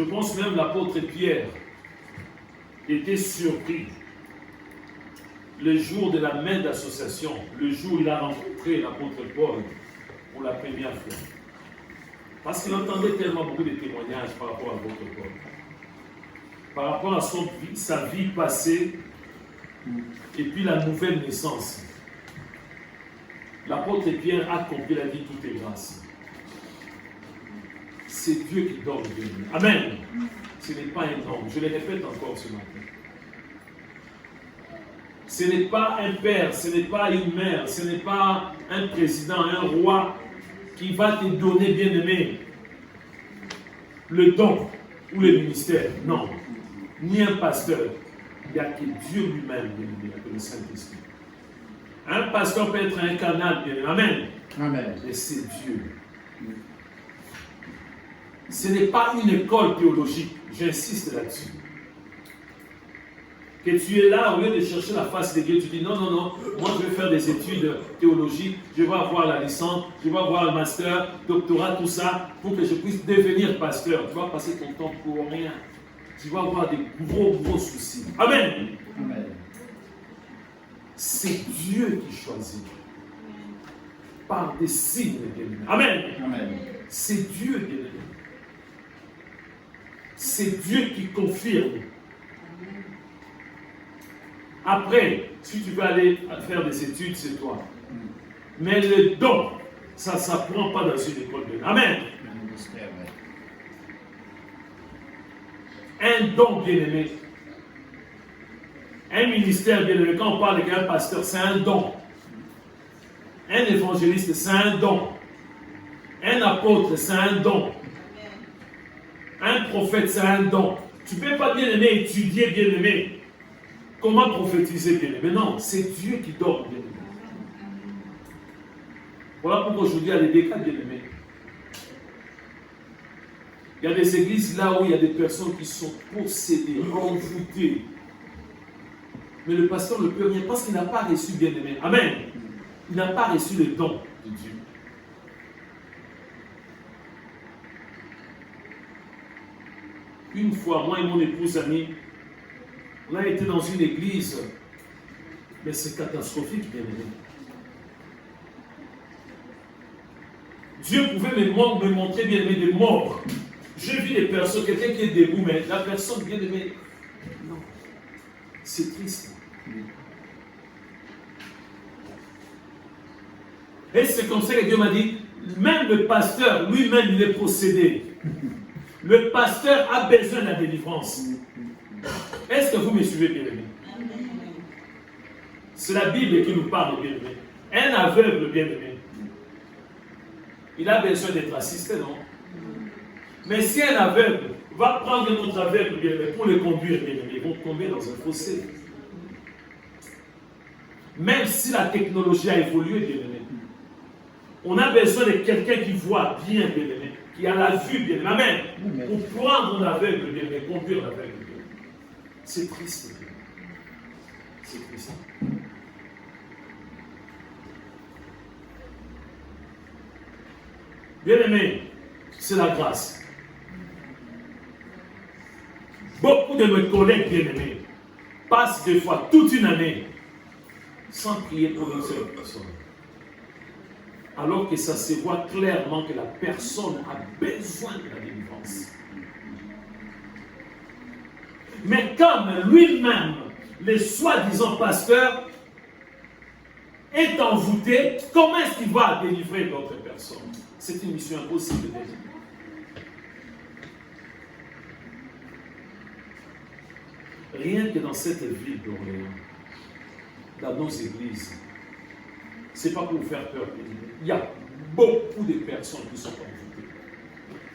Je pense même l'apôtre Pierre était surpris le jour de la main d'association, le jour où il a rencontré l'apôtre Paul pour la première fois. Parce qu'il entendait tellement beaucoup de témoignages par rapport à l'apôtre Paul. Par rapport à sa vie passée et puis la nouvelle naissance. L'apôtre Pierre a compris la vie, tout est grâce. C'est Dieu qui donne le bien. Amen. Ce n'est pas un homme. Je le répète encore ce matin. Ce n'est pas un père, ce n'est pas une mère, ce n'est pas un président, un roi qui va te donner, bien-aimé, le don ou le ministère. Non. Ni un pasteur. Il n'y a que Dieu lui-même, bien-aimé, le Saint-Esprit. Un pasteur peut être un canal, bien-aimé. Amen. Amen. Mais c'est Dieu. Ce n'est pas une école théologique. J'insiste là-dessus. Que tu es là, au lieu de chercher la face de Dieu, tu dis non, non, non, moi je vais faire des études théologiques, je vais avoir la licence, je vais avoir le master, doctorat, tout ça, pour que je puisse devenir pasteur. Tu vas passer ton temps pour rien. Tu vas avoir des gros soucis. Amen. Amen. C'est Dieu qui choisit. Par des signes, bien-aimés. Amen. Amen. C'est Dieu, bien-aimé. C'est Dieu qui confirme. Après, si tu veux aller faire des études, c'est toi. Mais le don, ça ne s'apprend pas dans une école de... Amen. Un don bien-aimé. Un ministère bien-aimé. Quand on parle d'un pasteur, c'est un don. Un évangéliste, c'est un don. Un apôtre, c'est un don. Un prophète, c'est un don. Tu ne peux pas bien-aimé étudier bien-aimé. Comment prophétiser bien-aimé? Non, c'est Dieu qui donne bien-aimé. Voilà pourquoi aujourd'hui il y a des cas bien-aimés. Il y a des églises là où il y a des personnes qui sont possédées, envoûtées. Mais le pasteur ne peut rien parce qu'il n'a pas reçu bien-aimé. Amen. Il n'a pas reçu le don de Dieu. Une fois, moi et mon épouse amie, on a été dans une église, mais c'est catastrophique, bien aimé. Dieu pouvait me montrer, bien aimé, des morts. J'ai vu des personnes, quelqu'un qui est debout, mais la personne, bien aimée, non. C'est triste. Et c'est comme ça que Dieu m'a dit, même le pasteur, lui-même, il est possédé. Le pasteur a besoin de la délivrance. Est-ce que vous me suivez, bien-aimé? C'est la Bible qui nous parle, bien-aimé. Un aveugle, bien-aimé, il a besoin d'être assisté, non? Mais si un aveugle va prendre un autre aveugle, bien-aimé, pour le conduire, bien-aimé, ils vont tomber dans un fossé. Même si la technologie a évolué, bien-aimé, on a besoin de quelqu'un qui voit bien, bien-aimé, qui a la vue, bien-aimé. Amen. Pour prendre un aveugle, bien-aimé, conduire l'aveugle. C'est triste. C'est triste. Bien-aimé, c'est la grâce. Beaucoup de mes collègues bien-aimés passent des fois toute une année sans prier pour une seule personne. Alors que ça se voit clairement que la personne a besoin de la délivrance. Mais comme lui-même, le soi-disant pasteur, est envoûté, comment est-ce qu'il va délivrer d'autres personnes? C'est une mission impossible. Rien que dans cette ville d'Orléans, dans nos églises, ce n'est pas pour vous faire peur. Il y a beaucoup de personnes qui sont envoûtées.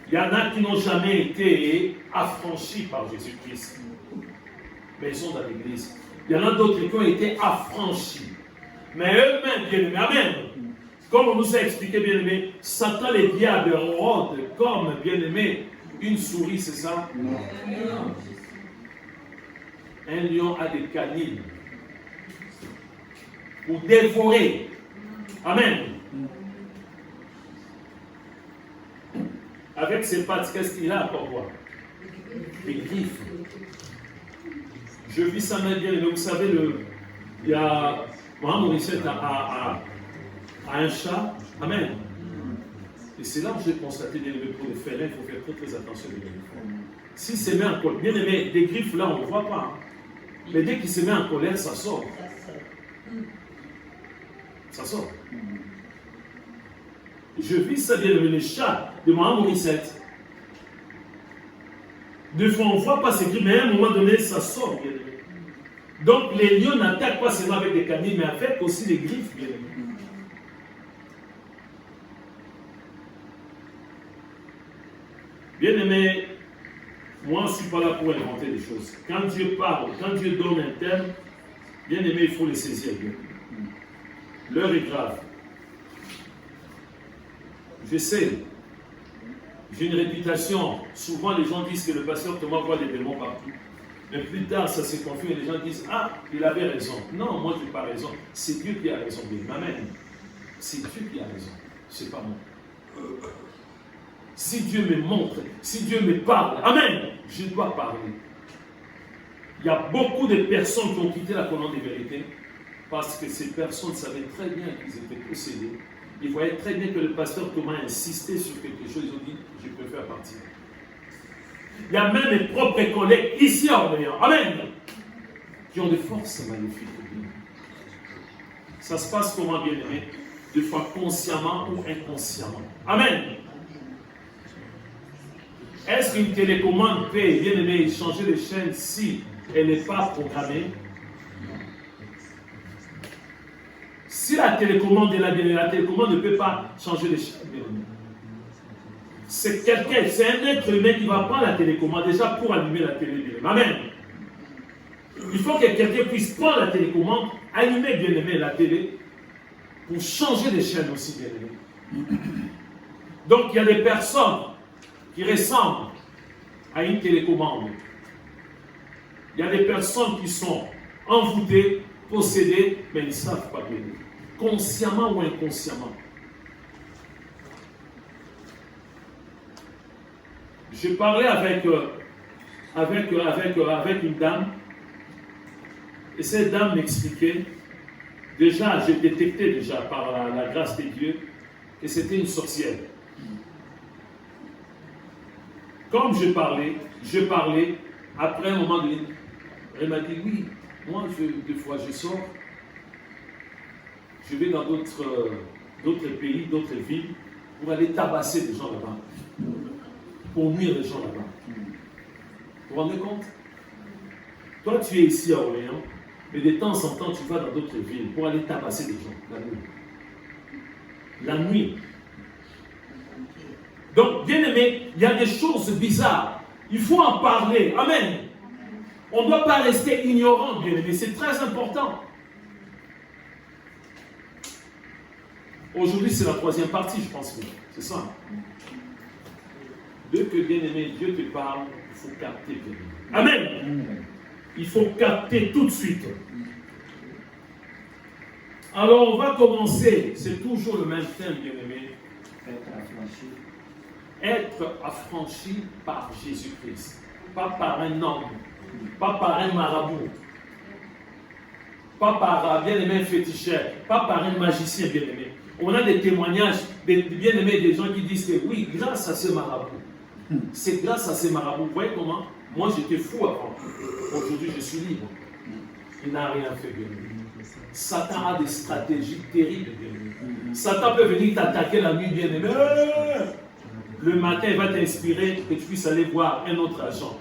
Il y en a qui n'ont jamais été affranchis par Jésus-Christ. Mais ils sont dans l'église. Il y en a d'autres qui ont été affranchis. Mais eux-mêmes, bien-aimés, amen. Comme on nous a expliqué, bien-aimés, Satan, les diables rôdent comme, bien-aimés, une souris, c'est ça? Non. Un lion a des canines pour dévorer. Amen. Avec ses pattes, qu'est-ce qu'il a pour voir? Des griffes. Je vis ça même bien, mais vous savez, il y a Mohamed Morissette a un chat. Amen. Et c'est là où j'ai constaté bien aimé pour les félins, il faut faire très très attention aux griffes. S'il se met en colère, bien aimé, des griffes là on ne voit pas. Hein. Mais dès qu'il se met en colère, ça sort. Ça sort. Je vis ça bien aimé, les chats de Mohamed Morissette. Des fois on ne voit pas ces griffes, mais à un moment donné, ça sort bien aimé. Donc les lions n'attaquent pas seulement avec des canines, mais avec aussi des griffes bien aimé. Bien aimé, moi je ne suis pas là pour inventer des choses. Quand Dieu parle, quand Dieu donne un thème, bien aimé, il faut le saisir bien. L'heure est grave. Je sais, j'ai une réputation. Souvent les gens disent que le pasteur Thomas voit des démons partout. Mais plus tard, ça se confirme et les gens disent, ah, il avait raison. Non, moi je n'ai pas raison. C'est Dieu qui a raison. Amen. C'est Dieu qui a raison. C'est pas moi. Si Dieu me montre, si Dieu me parle, amen, je dois parler. Il y a beaucoup de personnes qui ont quitté la colonne des vérités parce que ces personnes savaient très bien qu'ils étaient possédés. Ils voyaient très bien que le pasteur Thomas insistait sur quelque chose. Ils ont dit, je préfère partir. Il y a même mes propres collègues ici à Orléans, amen, qui ont des forces magnifiques. Ça se passe comment, bien aimé? Des fois consciemment ou inconsciemment. Amen. Est-ce qu'une télécommande peut, bien aimé, changer de chaîne si elle n'est pas programmée? Si la télécommande est là, la télécommande ne peut pas changer de chaîne. C'est quelqu'un, c'est un être humain qui va prendre la télécommande déjà pour allumer la télé. Amen. Il faut que quelqu'un puisse prendre la télécommande, allumer, bien aimé, la télé, pour changer de chaîne aussi, bien aimé. Donc il y a des personnes qui ressemblent à une télécommande. Il y a des personnes qui sont envoûtées, possédées, mais ils ne savent pas bien. Consciemment ou inconsciemment. Je parlais avec une dame, et cette dame m'expliquait, déjà, j'ai détecté déjà par la grâce de Dieu, que c'était une sorcière. Comme je parlais, après un moment donné, elle m'a dit, oui, moi, des fois, je sors, je vais dans d'autres pays, d'autres villes, pour aller tabasser des gens là-bas, pour nuire les gens là-bas. Vous vous rendez compte? Toi, tu es ici à Orléans, mais de temps en temps, tu vas dans d'autres villes pour aller tabasser des gens, la nuit. La nuit. Donc, bien aimé, il y a des choses bizarres. Il faut en parler. Amen. On ne doit pas rester ignorant, bien aimé. C'est très important. Aujourd'hui, c'est la troisième partie, je pense. C'est ça. Dès que, bien aimé, Dieu te parle, il faut capter, bien aimé. Amen. Il faut capter tout de suite. Alors, on va commencer. C'est toujours le même thème, bien aimé. Être affranchi par Jésus-Christ. Pas par un homme. Pas par un marabout. Pas par bien-aimé féticheur. Pas par un magicien, bien-aimé. On a des témoignages, bien-aimés, des gens qui disent que oui, grâce à ce marabout. C'est grâce à ces marabouts. Vous voyez comment? Moi, j'étais fou avant. Aujourd'hui, je suis libre. Il n'a rien fait, bien-aimé. Satan a des stratégies terribles, bien-aimé. Satan peut venir t'attaquer la nuit, bien-aimé. Le matin, il va t'inspirer que tu puisses aller voir un autre agent.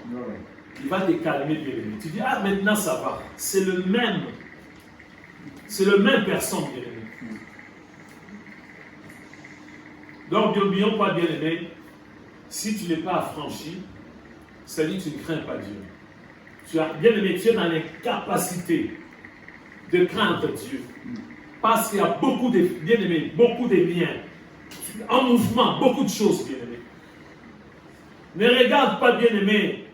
Il va te calmer, bien-aimé. Tu dis, ah, maintenant ça va. C'est le même personne, bien-aimé. Donc, n'oublions pas, bien-aimé, si tu n'es pas affranchi, c'est-à-dire que tu ne crains pas Dieu. Tu as, bien-aimé, tu es dans l'incapacité de craindre Dieu. Parce qu'il y a beaucoup de, bien-aimé, beaucoup de liens. En mouvement, beaucoup de choses, bien-aimé. Ne regarde pas, bien-aimé,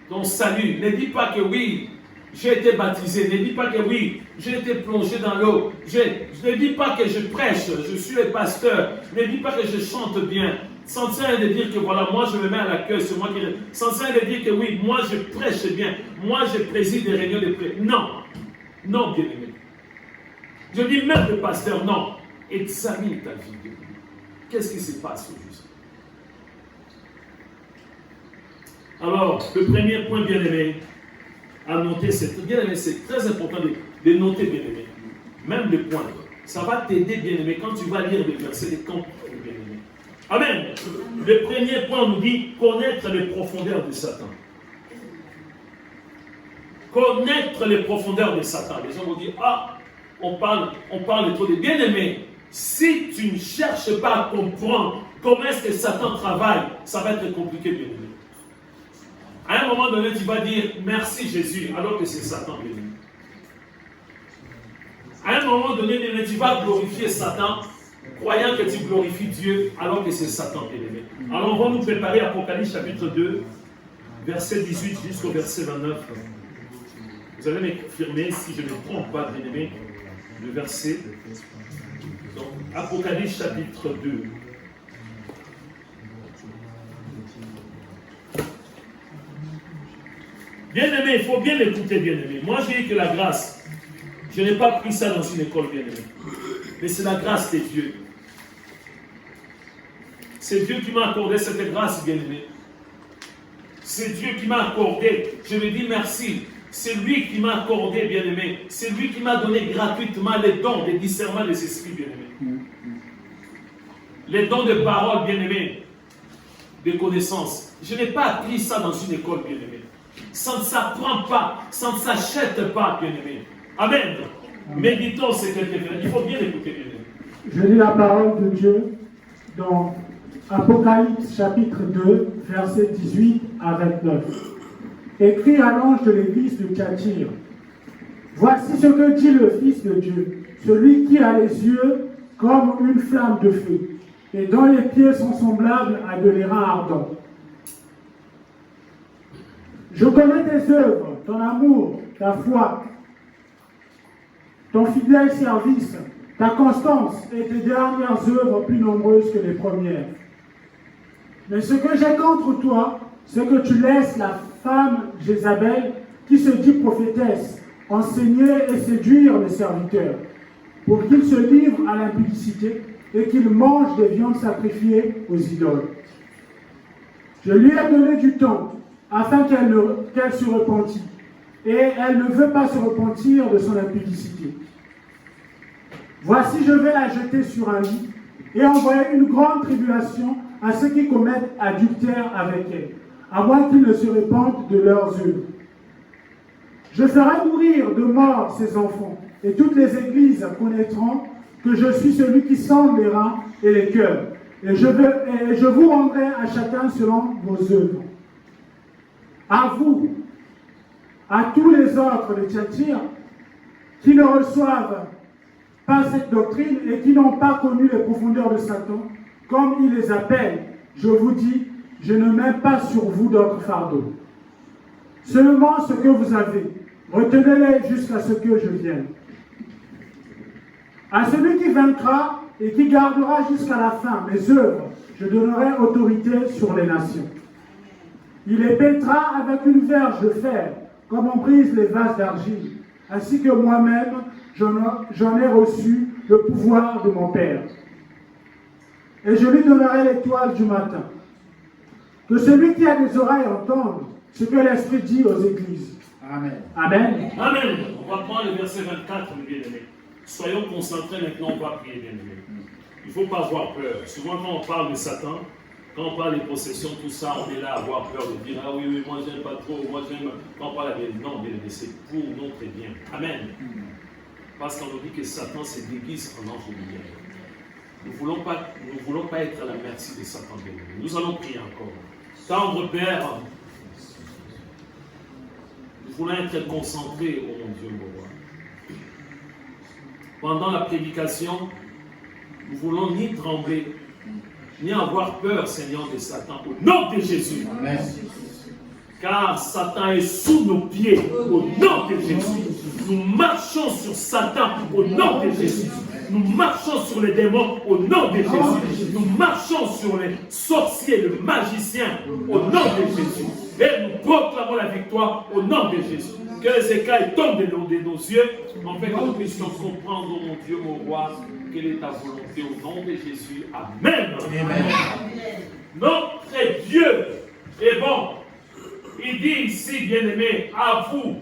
ton salut. Ne dis pas que oui, j'ai été baptisé. Ne dis pas que oui, j'ai été plongé dans l'eau. Ne dis pas que je prêche, je suis le pasteur. Ne dis pas que je chante bien. Sans ça de dire que voilà, moi je me mets à l'accueil, c'est moi qui... Sans ça de dire que oui, moi je prêche bien, moi je préside des réunions de prière. Non, non, bien-aimé. Je dis même le pasteur, non. Examine ta vie. Qu'est-ce qui se passe au juste? Alors, le premier point, bien-aimé, à noter, c'est bien-aimé, c'est très important de noter, bien-aimé. Même le point. Ça va t'aider, bien-aimé, quand tu vas lire les versets, de comprendre, bien-aimé. Amen. Le premier point, on nous dit connaître les profondeurs de Satan. Connaître les profondeurs de Satan. Les gens vont dire, ah, on parle de trop de bien-aimé. Si tu ne cherches pas à comprendre comment est-ce que Satan travaille, ça va être compliqué, bien-aimé. À un moment donné, tu vas dire merci Jésus, alors que c'est Satan, bien-aimé. À un moment donné, tu vas glorifier Satan, croyant que tu glorifies Dieu, alors que c'est Satan, bien-aimé. Alors, on va nous préparer Apocalypse chapitre 2, verset 18 jusqu'au verset 29. Vous allez me confirmer, si je ne me trompe pas, bien-aimé, le verset. Donc, Apocalypse chapitre 2. Bien-aimé, il faut bien l'écouter, bien-aimé. Moi, j'ai dit que la grâce, je n'ai pas pris ça dans une école, bien-aimé. Mais c'est la grâce de Dieu. C'est Dieu qui m'a accordé cette grâce, bien-aimé. C'est Dieu qui m'a accordé. Je lui dis merci. C'est lui qui m'a accordé, bien-aimé. C'est lui qui m'a donné gratuitement les dons de discernement des esprits, bien-aimé. Les dons de parole, bien-aimé. De connaissances. Je n'ai pas appris ça dans une école, bien-aimé. Ça ne s'apprend pas. Ça ne s'achète pas, bien-aimé. Amen. Méditons ces quelques versets. Il faut bien écouter, bien-aimé. Je lis la parole de Dieu dans Apocalypse chapitre 2, versets 18 à 29. Écrit à l'ange de l'église de Thyatire. Voici ce que dit le Fils de Dieu, celui qui a les yeux comme une flamme de feu, et dont les pieds sont semblables à de l'airain ardent. Je connais tes œuvres, ton amour, ta foi, ton fidèle service, ta constance et tes dernières œuvres plus nombreuses que les premières. Mais ce que j'ai contre toi, c'est que tu laisses la femme Jézabel, qui se dit prophétesse, enseigner et séduire les serviteurs, pour qu'ils se livrent à l'impudicité et qu'ils mangent des viandes sacrifiées aux idoles. Je lui ai donné du temps, afin qu'elle se repentît, et elle ne veut pas se repentir de son impudicité. Voici, je vais la jeter sur un lit, et envoyer une grande tribulation à ceux qui commettent adultère avec elle, à moins qu'ils ne se repentent de leurs œuvres. Je ferai mourir de mort ses enfants, et toutes les églises connaîtront que je suis celui qui sonde les reins et les cœurs, et je vous rendrai à chacun selon vos œuvres. À vous, à tous les autres de Thyatire, qui ne reçoivent pas cette doctrine et qui n'ont pas connu les profondeurs de Satan, comme il les appelle, je vous dis, je ne mets pas sur vous d'autres fardeaux. Seulement ce que vous avez, retenez-les jusqu'à ce que je vienne. À celui qui vaincra et qui gardera jusqu'à la fin mes œuvres, je donnerai autorité sur les nations. Il les pètera avec une verge de fer, comme on brise les vases d'argile, ainsi que moi-même, j'en ai reçu le pouvoir de mon Père. Et je lui donnerai l'étoile du matin. Que celui qui a des oreilles entende ce que l'Esprit dit aux églises. Amen. Amen. Amen. On va prendre le verset 24, mes bien-aimés. Soyons concentrés maintenant, on va prier, bien-aimés. Il ne faut pas avoir peur. Souvent, quand on parle de Satan, quand on parle des possessions, tout ça, on est là à avoir peur de dire, ah oui, oui, moi j'aime pas trop, moi j'aime. Quand on parle de non, bien-aimés, c'est pour notre bien. Amen. Parce qu'on nous dit que Satan se déguise en ange de lumière. Nous ne voulons pas être à la merci de Satan, bien-aimés. Nous allons prier encore. Tendre Père, nous voulons être concentrés, oh mon Dieu, mon roi. Pendant la prédication, nous voulons ni trembler, ni avoir peur, Seigneur, de Satan, au nom de Jésus. Amen. Car Satan est sous nos pieds, au nom de Jésus. Nous marchons sur Satan, au nom de Jésus. Nous marchons sur les démons au nom de Jésus. Nous marchons sur les sorciers, les magiciens au nom de Jésus. Et nous proclamons la victoire au nom de Jésus. Que les écailles tombent de nos yeux, en fait que nous puissions comprendre, mon Dieu, mon roi, quelle est ta volonté au nom de Jésus. Amen. Amen. Notre Dieu est bon. Il dit ici, bien-aimé, à vous,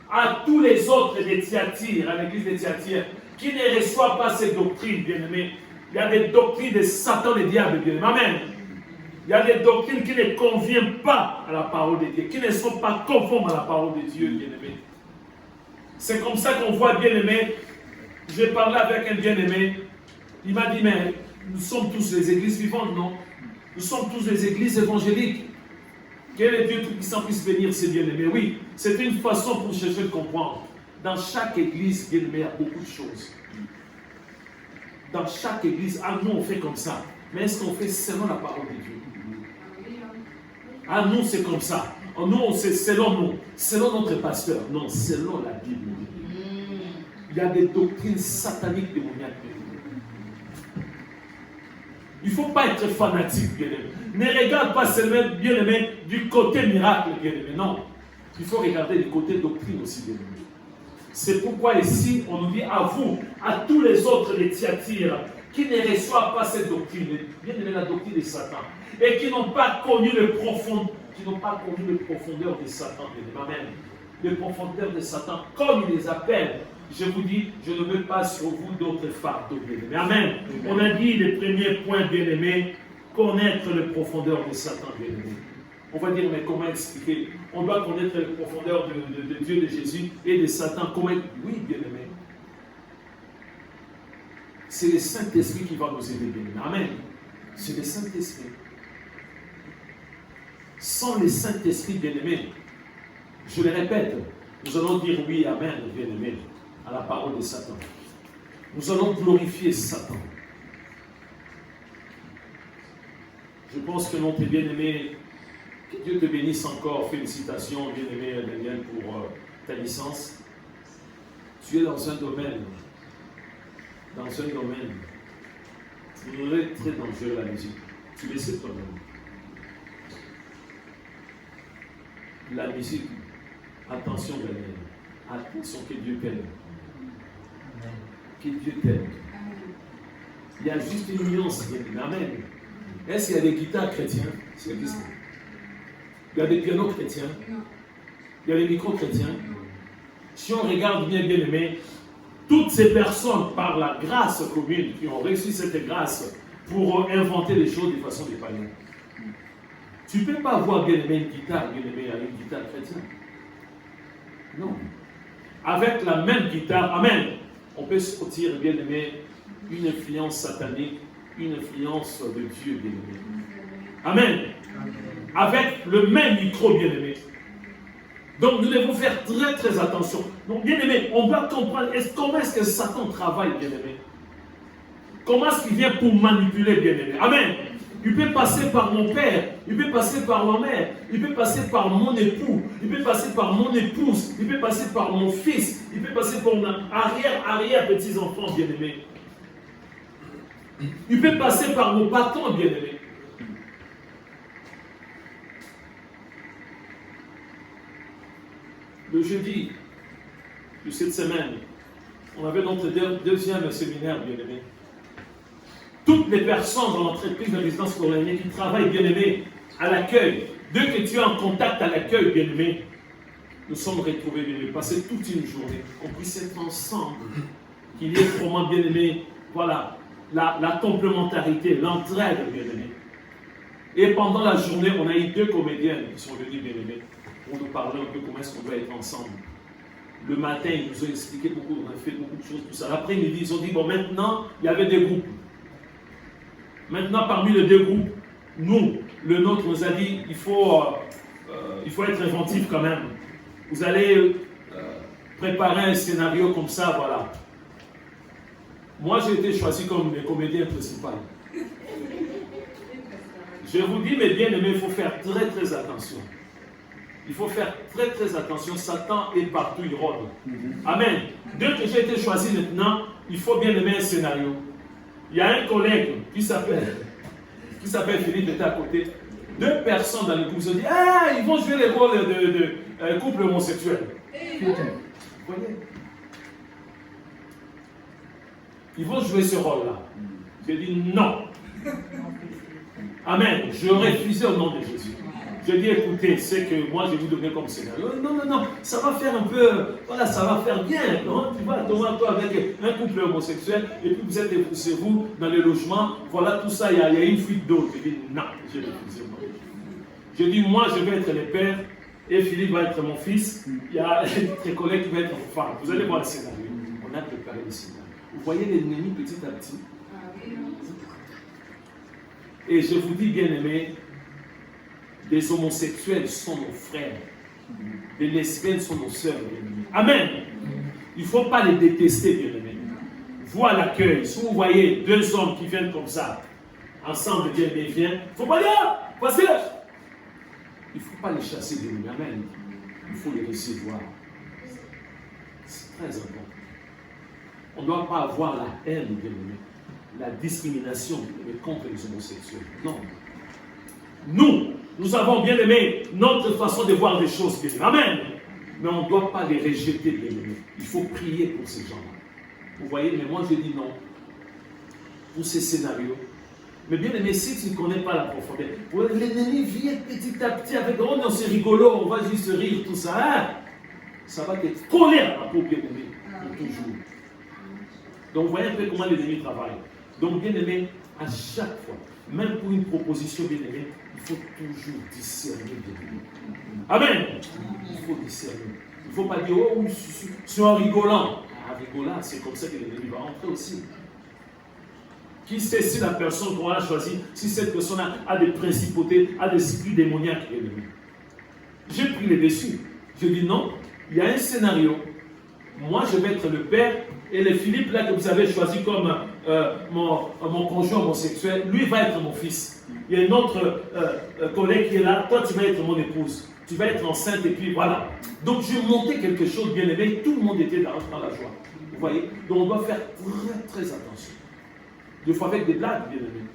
à tous les autres des Thyatire, à l'église des Thyatire, qui ne reçoivent pas ces doctrines, bien-aimé. Il y a des doctrines de Satan, le diable, bien-aimé. Amen. Il y a des doctrines qui ne conviennent pas à la parole de Dieu, qui ne sont pas conformes à la parole de Dieu, bien-aimé. C'est comme ça qu'on voit, bien-aimé. J'ai parlé avec un bien-aimé. Il m'a dit, mais nous sommes tous les églises vivantes, non? Nous sommes tous les églises évangéliques. Quel est Dieu Tout-Puissant puisse bénir ses bien-aimés? Oui, c'est une façon pour chercher de comprendre. Dans chaque église, bien-aimé, il y a beaucoup de choses. Dans chaque église, nous on fait comme ça. Mais est-ce qu'on fait selon la parole de Dieu? Nous c'est comme ça. Nous, c'est selon nous, selon notre pasteur. Non, selon la Bible. Il y a des doctrines sataniques démoniaques. Il ne faut pas être fanatique, bien-aimé. Ne regarde pas seulement, bien-aimé, du côté miracle, bien-aimé. Non. Il faut regarder du côté doctrine aussi, bien-aimé. C'est pourquoi ici, on nous dit à vous, à tous les autres les Thyatire, qui ne reçoivent pas cette doctrine, bien-aimé, la doctrine de Satan, et qui n'ont pas connu le profondeur de Satan, bien-aimé. Amen. Le profondeur de Satan, comme il les appelle. Je vous dis, je ne veux pas sur vous d'autres fardeaux, bien-aimés. Amen. On a dit le premier point, bien-aimé, connaître le profondeur de Satan, bien-aimé. On va dire, mais comment expliquer? On doit connaître le profondeur de Dieu, de Jésus et de Satan. Comment? Oui, bien-aimé. C'est le Saint-Esprit qui va nous aider, bien-aimé. Amen. C'est le Saint-Esprit. Sans le Saint-Esprit, bien-aimé, je le répète, nous allons dire oui, amen, bien-aimé, à la parole de Satan. Nous allons glorifier Satan. Je pense que notre bien-aimé, que Dieu te bénisse encore. Félicitations, bien-aimé Daniel, pour ta licence. Tu es dans un domaine très, très dangereux, la musique. Tu le sais toi-même. La musique, attention, Daniel. Attention, que Dieu t'aime. Que Dieu t'aime. Il y a juste une nuance, bien-aimé. Amen. Est-ce qu'il y a des guitares chrétiens? C'est la question. Il y a des pianos chrétiens. Il y a des micros chrétiens. Si on regarde bien, bien-aimé, toutes ces personnes, par la grâce commune, qui ont reçu cette grâce pour inventer les choses de façon des païens. Tu ne peux pas avoir, bien-aimé, une guitare, bien-aimé, avec une guitare chrétienne. Non. Avec la même guitare, amen, on peut sortir, bien-aimé, une influence satanique, une influence de Dieu, bien-aimé. Amen. Avec le même micro, bien-aimé. Donc nous devons faire très très attention. Donc bien-aimé, on doit comprendre comment est-ce que Satan travaille, bien-aimé. Comment est-ce qu'il vient pour manipuler, bien-aimé. Amen. Il peut passer par mon père, il peut passer par ma mère, il peut passer par mon époux, il peut passer par mon épouse, il peut passer par mon fils, il peut passer par mon arrière-petits-enfants, bien-aimé. Il peut passer par mon patron, bien-aimé. Le jeudi de cette semaine, on avait notre deuxième séminaire, bien-aimé. Toutes les personnes dans l'entreprise de résidence coloniale qui travaillent, bien-aimé, à l'accueil, dès que tu es en contact à l'accueil, bien-aimé, nous sommes retrouvés, bien-aimé, passer toute une journée, qu'on puisse être ensemble, qu'il y ait vraiment, bien-aimé, voilà, la complémentarité, l'entraide, bien-aimé. Et pendant la journée, on a eu 2 comédiennes qui sont venues, bien-aimé, pour nous parler un peu comment est-ce qu'on doit être ensemble. Le matin, ils nous ont expliqué beaucoup, on a fait beaucoup de choses, tout ça. L'après-midi, ils ont dit, bon, maintenant, il y avait des groupes. Maintenant, parmi les 2 groupes, nous, le nôtre nous a dit, il faut être inventif quand même. Vous allez préparer un scénario comme ça, voilà. Moi, j'ai été choisi comme le comédien principal. Je vous dis, mes bien-aimés, il faut faire très très attention. Il faut faire très très attention. Satan est partout, il rôde. Amen. Dès que j'ai été choisi maintenant, il faut bien aimer un scénario. Il y a un collègue qui s'appelle Philippe, était à côté. 2 personnes dans le groupe se disent, ah, ils vont jouer les rôles de couple homosexuel. Vous voyez? Ils vont jouer ce rôle-là. J'ai dit non. Amen. Je refusais au nom de Jésus. Je dis, écoutez, c'est que moi je vais vous donner comme scénario. Non, ça va faire un peu, voilà, ça va faire bien. Non? Tu vas tomber toi avec un couple homosexuel et puis vous êtes c'est vous dans le logement, voilà tout ça, il y a une fuite d'eau. Je dis, non, je refuse au nom de Jésus. Je dis, moi je vais être le père et Philippe va être mon fils. Il y a un collègue qui va être mon femme. Vous allez voir le scénario. On a préparé le scénario. Vous voyez l'ennemi petit à petit. Et je vous dis, bien-aimés, les homosexuels sont nos frères. Les lesbiennes sont nos sœurs, bien-aimés. Amen. Il ne faut pas les détester, bien-aimés. Vous à l'accueil, si vous voyez 2 hommes qui viennent comme ça, ensemble, bien-aimés, viennent, il ne faut pas dire, voici. Il ne faut pas les chasser, bien-aimés. Amen. Il faut les laisser voir. C'est très important. On ne doit pas avoir la haine, bien-aimés, la discrimination contre les homosexuels. Non. Nous avons bien aimé notre façon de voir les choses, bien aimé. Amen. Mais on ne doit pas les rejeter, bien aimé. Il faut prier pour ces gens-là. Vous voyez, mais moi je dis non. Pour ces scénarios. Mais bien aimé, si tu ne connais pas la profondeur, l'ennemi vient petit à petit avec, oh non, c'est rigolo, on va juste rire, tout ça. Hein? Ça va te coller à la peau, bien aimé, pour toujours. Donc vous voyez un peu comment l'ennemi travaille. Donc bien aimé, à chaque fois, même pour une proposition bien aimée, il faut toujours discerner bien aimé. Amen. Il faut discerner. Il ne faut pas dire, oh oui, c'est en rigolant. En rigolant, c'est comme ça que l'ennemi va rentrer aussi. Qui sait si la personne qu'on a choisie, si cette personne a des principautés, a des esprits démoniaques, bien aimé. J'ai pris les dessus. Je dis non, il y a un scénario. Moi, je vais être le père. Et le Philippe, là, que vous avez choisi comme mon conjoint homosexuel, lui va être mon fils. Il y a un autre collègue qui est là, toi tu vas être mon épouse. Tu vas être enceinte et puis voilà. Donc je montais quelque chose bien aimé, tout le monde était dans la joie. Vous voyez? Donc on doit faire très très attention. Des fois avec des blagues, bien aimé.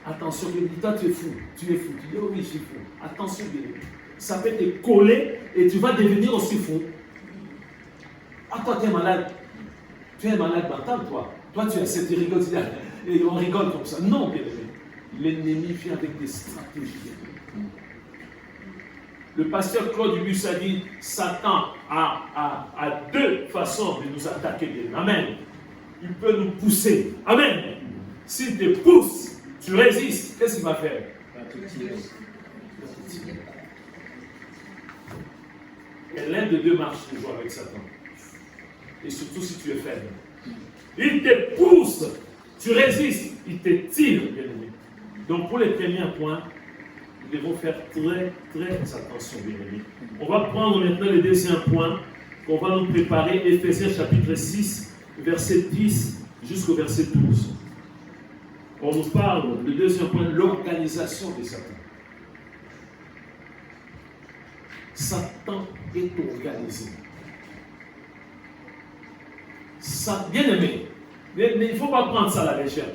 Attention, toi tu es fou. Tu es fou. Tu dis, oh oui, je suis fou. Attention, bien aimé. Ça peut te coller et tu vas devenir aussi fou. Ah, toi, tu es malade. Tu es malade mental, toi. Toi, tu as cette rigole, et on rigole comme ça. Non, bien aimé. L'ennemi vient avec des stratégies. Le pasteur Claude Dubus a dit, Satan a 2 façons de nous attaquer. Amen. Il peut nous pousser. Amen. S'il te pousse, tu résistes. Qu'est-ce qu'il va faire? Et l'un de 2 marche toujours avec Satan. Et surtout si tu es faible. Il te pousse, tu résistes, il te tire, bien aimé. Donc pour les premiers points, nous devons faire très très attention, bien aimé. On va prendre maintenant le deuxième point qu'on va nous préparer, Éphésiens chapitre 6, verset 10 jusqu'au verset 12. On nous parle, le deuxième point, l'organisation de Satan. Satan est organisé. Bien aimé, mais il ne faut pas prendre ça à la légère.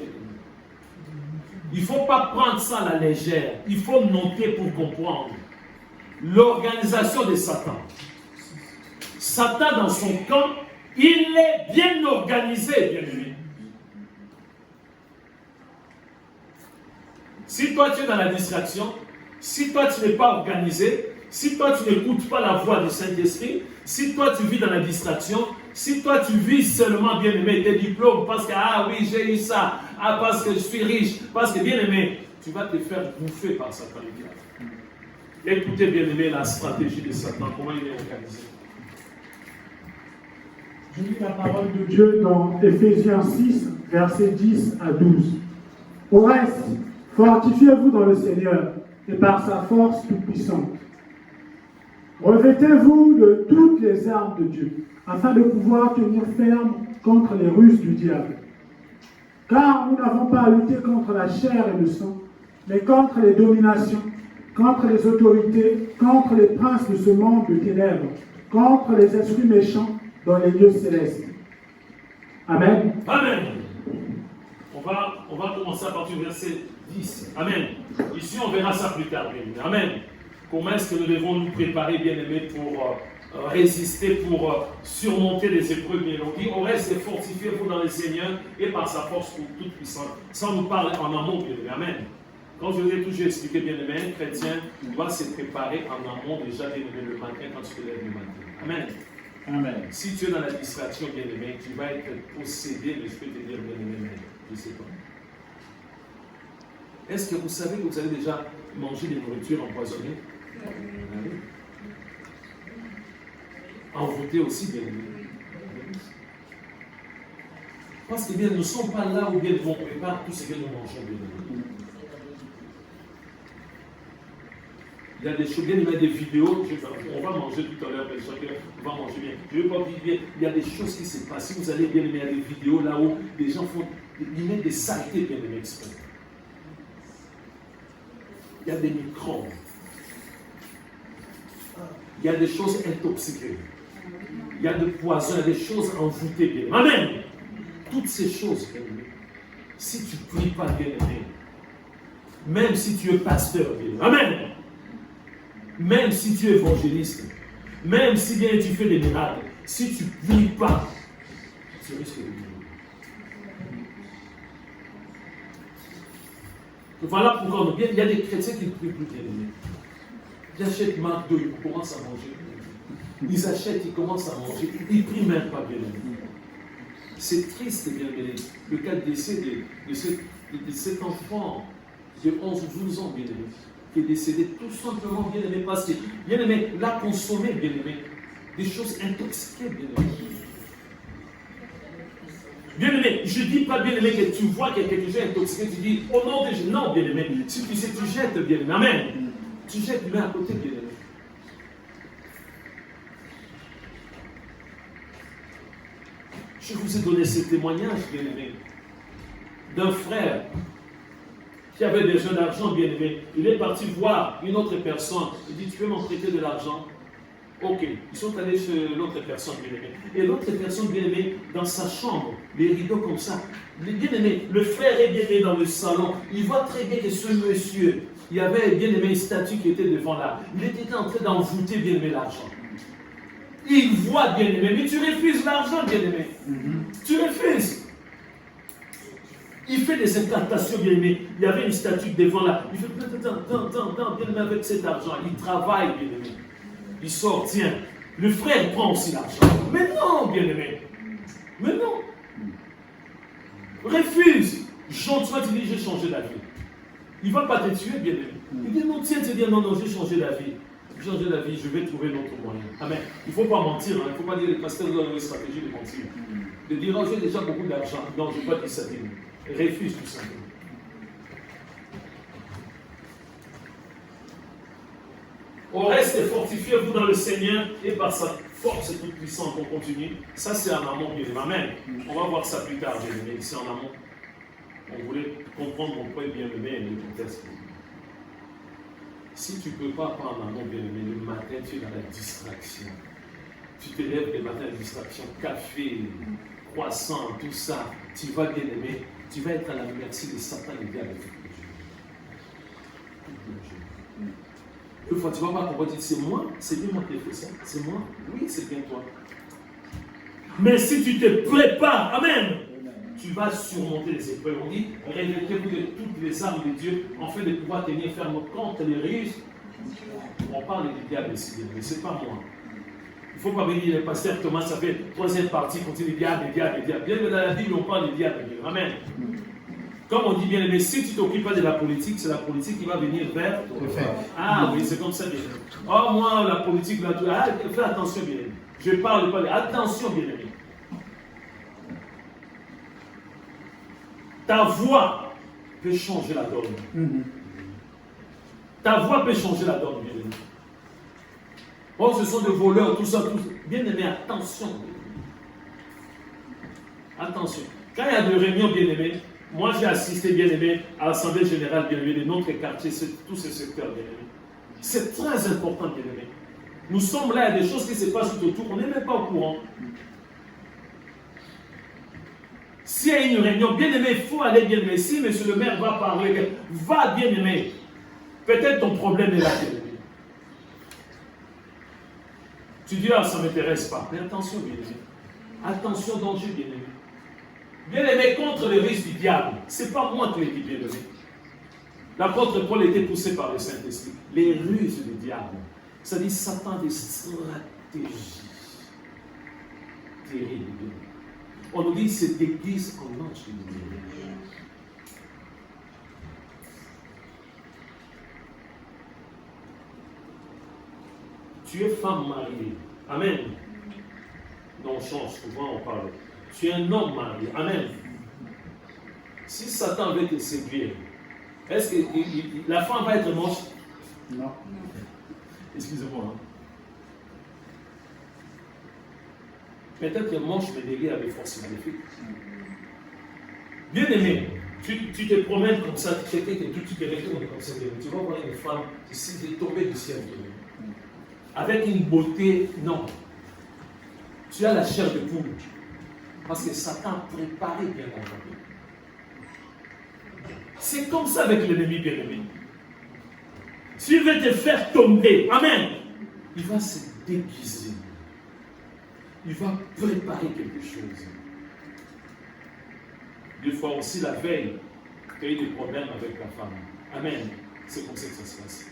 Il ne faut pas prendre ça à la légère. Il faut noter pour comprendre l'organisation de Satan. Satan, dans son camp, il est bien organisé, bien aimé. Si toi tu es dans la distraction, si toi tu n'es pas organisé, si toi tu n'écoutes pas la voix du Saint-Esprit, si toi tu vis dans la distraction, si toi tu vis seulement, bien aimé, tes diplômes, parce que, ah oui, j'ai eu ça, ah parce que je suis riche, parce que, bien aimé, tu vas te faire bouffer par Satan. Écoutez, bien aimé, la stratégie de Satan, comment il est organisé. Je lis la parole de Dieu dans Éphésiens 6, versets 10 à 12. Au reste, fortifiez-vous dans le Seigneur et par sa force toute puissante. Revêtez-vous de toutes les armes de Dieu, afin de pouvoir tenir ferme contre les ruses du diable. Car nous n'avons pas à lutter contre la chair et le sang, mais contre les dominations, contre les autorités, contre les princes de ce monde de ténèbres, contre les esprits méchants dans les lieux célestes. Amen. Amen. On va commencer à partir du verset 10. Amen. Ici, on verra ça plus tard, bien aimé. Amen. Comment est-ce que nous devons nous préparer, bien aimé, pour résister, pour surmonter les épreuves, bien aimé. On reste fortifié vous dans le Seigneur et par sa force pour toute puissance. Ça nous parle en amont, bien aimé. Amen. Quand je vous ai toujours expliqué, bien aimé, un chrétien doit se préparer en amont déjà, bien aimé, le matin quand tu te lèves le matin. Amen. Amen. Si tu es dans la distraction, bien aimé, tu vas être possédé, mais je peux te dire, bien aimé, mais je ne sais pas. Est-ce que vous savez que vous avez déjà mangé des nourritures empoisonnées? Oui. Envoûtées aussi, bien aimé. Parce que bien, nous ne sommes pas là où bien on prépare tout ce que nous mangeons, bien aimé. Il y a des choses, bien, il y a des vidéos, on va manger tout à l'heure, on va manger bien. Je ne veux pas dire bien, il y a des choses qui se passent. Si vous allez bien aimer, il y a des vidéos là où les gens font, ils mettent des saletés, bien aimé, exprès. Il y a des microbes. Il y a des choses intoxiquées. Il y a des poisons, il y a des choses envoûtées, bien aimé. Amen. Toutes ces choses, bien aimé, si tu ne pries pas, bien aimé, même si tu es pasteur, bien aimé, amen. Même si tu es évangéliste, même si bien tu fais des miracles, si tu ne pries pas, tu risques de mourir. Voilà pourquoi il y a des chrétiens qui ne prient plus, bien aimés. Ils achètent Marc 2, ils commencent à manger. Ils achètent, ils commencent à manger. Ils ne prient même pas, bien aimés. C'est triste, bien aimé. Le cas de décès de cet enfant de 11 ou 12 ans, bien aimé, qui est décédé tout simplement, bien aimé, parce que, bien aimé, l'a consommé, bien aimé, des choses intoxiquées, bien aimé. Bien aimé, je ne dis pas, bien aimé, que tu vois qu'il y a quelque chose intoxiqué, tu dis, oh non, non, bien aimé, si tu sais, tu jettes, bien aimé, amen. Tu jettes, tu mets à côté, bien aimé. Je vous ai donné ce témoignage, bien aimé, d'un frère qui avait besoin d'argent, bien aimé. Il est parti voir une autre personne. Il dit, tu peux m'en prêter de l'argent? Ok. Ils sont allés chez l'autre personne, bien aimé. Et l'autre personne, bien aimé, dans sa chambre, les rideaux comme ça. Bien aimé, le frère est bien aimé dans le salon. Il voit très bien que ce monsieur, il y avait bien aimé une statue qui était devant là. Il était en train d'envoûter, bien aimé, l'argent. Il voit, bien aimé, mais tu refuses l'argent, bien aimé. Tu refuses. Il fait des incantations, bien aimé. Il y avait une statue devant là. Il fait bien aimé avec cet argent. Il travaille, bien aimé. Il sort, tiens. Le frère prend aussi l'argent. Mais non, bien aimé. Mais non. Refuse. Jean, toi, tu dis, j'ai changé d'avis. Il ne va pas te tuer, bien aimé. Il dit, non, tiens, tu dis, non, j'ai changé d'avis. J'ai changé d'avis, je vais trouver notre moyen. Amen. Il ne faut pas mentir. Hein. Il ne faut pas dire, les pasteurs ont une stratégie de mentir. De dire, oh, j'ai déjà beaucoup d'argent. Non, je ne vais pas dire ça. Refuse tout simplement. On reste fortifié, vous, dans le Seigneur, et par sa force toute puissante, on continue. Ça, c'est en amont, bien aimé. Amen. On va voir ça plus tard, bien aimé. C'est en amont. On voulait comprendre mon point bien aimé et le contexte. Si tu ne peux pas en amont, bien aimé, le matin, tu es dans la distraction. Tu te lèves le matin, la distraction, café, croissant, tout ça. Tu vas, bien aimé, tu vas être à la merci de Satan et bien avec tout le jour. Une fois, tu vas pas comprendre, c'est moi, c'est bien moi qui ai fait ça, c'est moi, oui, c'est bien toi. Mais si tu te prépares, amen, tu vas surmonter les épreuves. On dit, revêtez-vous de toutes les armes de Dieu, afin de pouvoir tenir ferme contre les risques. On parle du diable ici, mais ce n'est pas moi. Il ne faut pas venir, le pasteur Thomas, ça fait troisième partie, continue diable. Bien que dans la Bible, on parle du diable. Amen. Comme on dit bien, mais si tu ne t'occupes pas de la politique, c'est la politique qui va venir vers toi. Ah oui, c'est comme ça, bien aimé. Oh, moi, la politique, là, fais attention, bien aimé. Je parle pas, attention, bien aimé. Ta voix peut changer la donne. Ta voix peut changer la donne, bien aimé. Oh, ce sont des voleurs, tout ça, tout ça. Bien aimé, attention. Attention. Quand il y a des réunions, bien aimé, moi j'ai assisté, bien aimé, à l'Assemblée Générale, bien aimé, de notre quartier, tous ces secteurs, bien aimé. C'est très important, bien aimé. Nous sommes là, il y a des choses qui se passent tout autour, on n'est même pas au courant. S'il y a une réunion, bien-aimé, il faut aller bien-aimé. Si monsieur le maire va parler, va bien-aimé. Peut-être ton problème est là, bien-aimé. Tu dis, ah, ça ne m'intéresse pas. Mais attention, bien-aimé. Attention, danger, bien-aimé. Bien-aimé, contre les risques du diable. Ce n'est pas moi qui l'ai dit, bien-aimé. L'apôtre Paul était poussé par le Saint-Esprit. Les ruses du diable. Ça dit Satan des stratégies terribles. On nous dit qu'il se déguise en ange. Tu es femme mariée. Amen. Non, on change. Souvent, on parle. Tu es un homme marié. Amen. Si Satan veut te séduire, est-ce que la femme va être moche? Non. Excusez-moi. Hein. Peut-être que moche, mais derrière avec force maléfique. Bien aimé, tu te promènes comme ça, tu te retournes comme ça, tu vas voir une femme qui est tombée du ciel. Avec une beauté, non. Tu as la chair de poule. Parce que Satan a préparé bien entendu. C'est comme ça avec l'ennemi bien-aimé. S'il veut te faire tomber, amen, il va se déguiser. Il va préparer quelque chose. Des fois aussi, la veille, tu as eu des problèmes avec ta femme. Amen. C'est comme ça que ça se passe.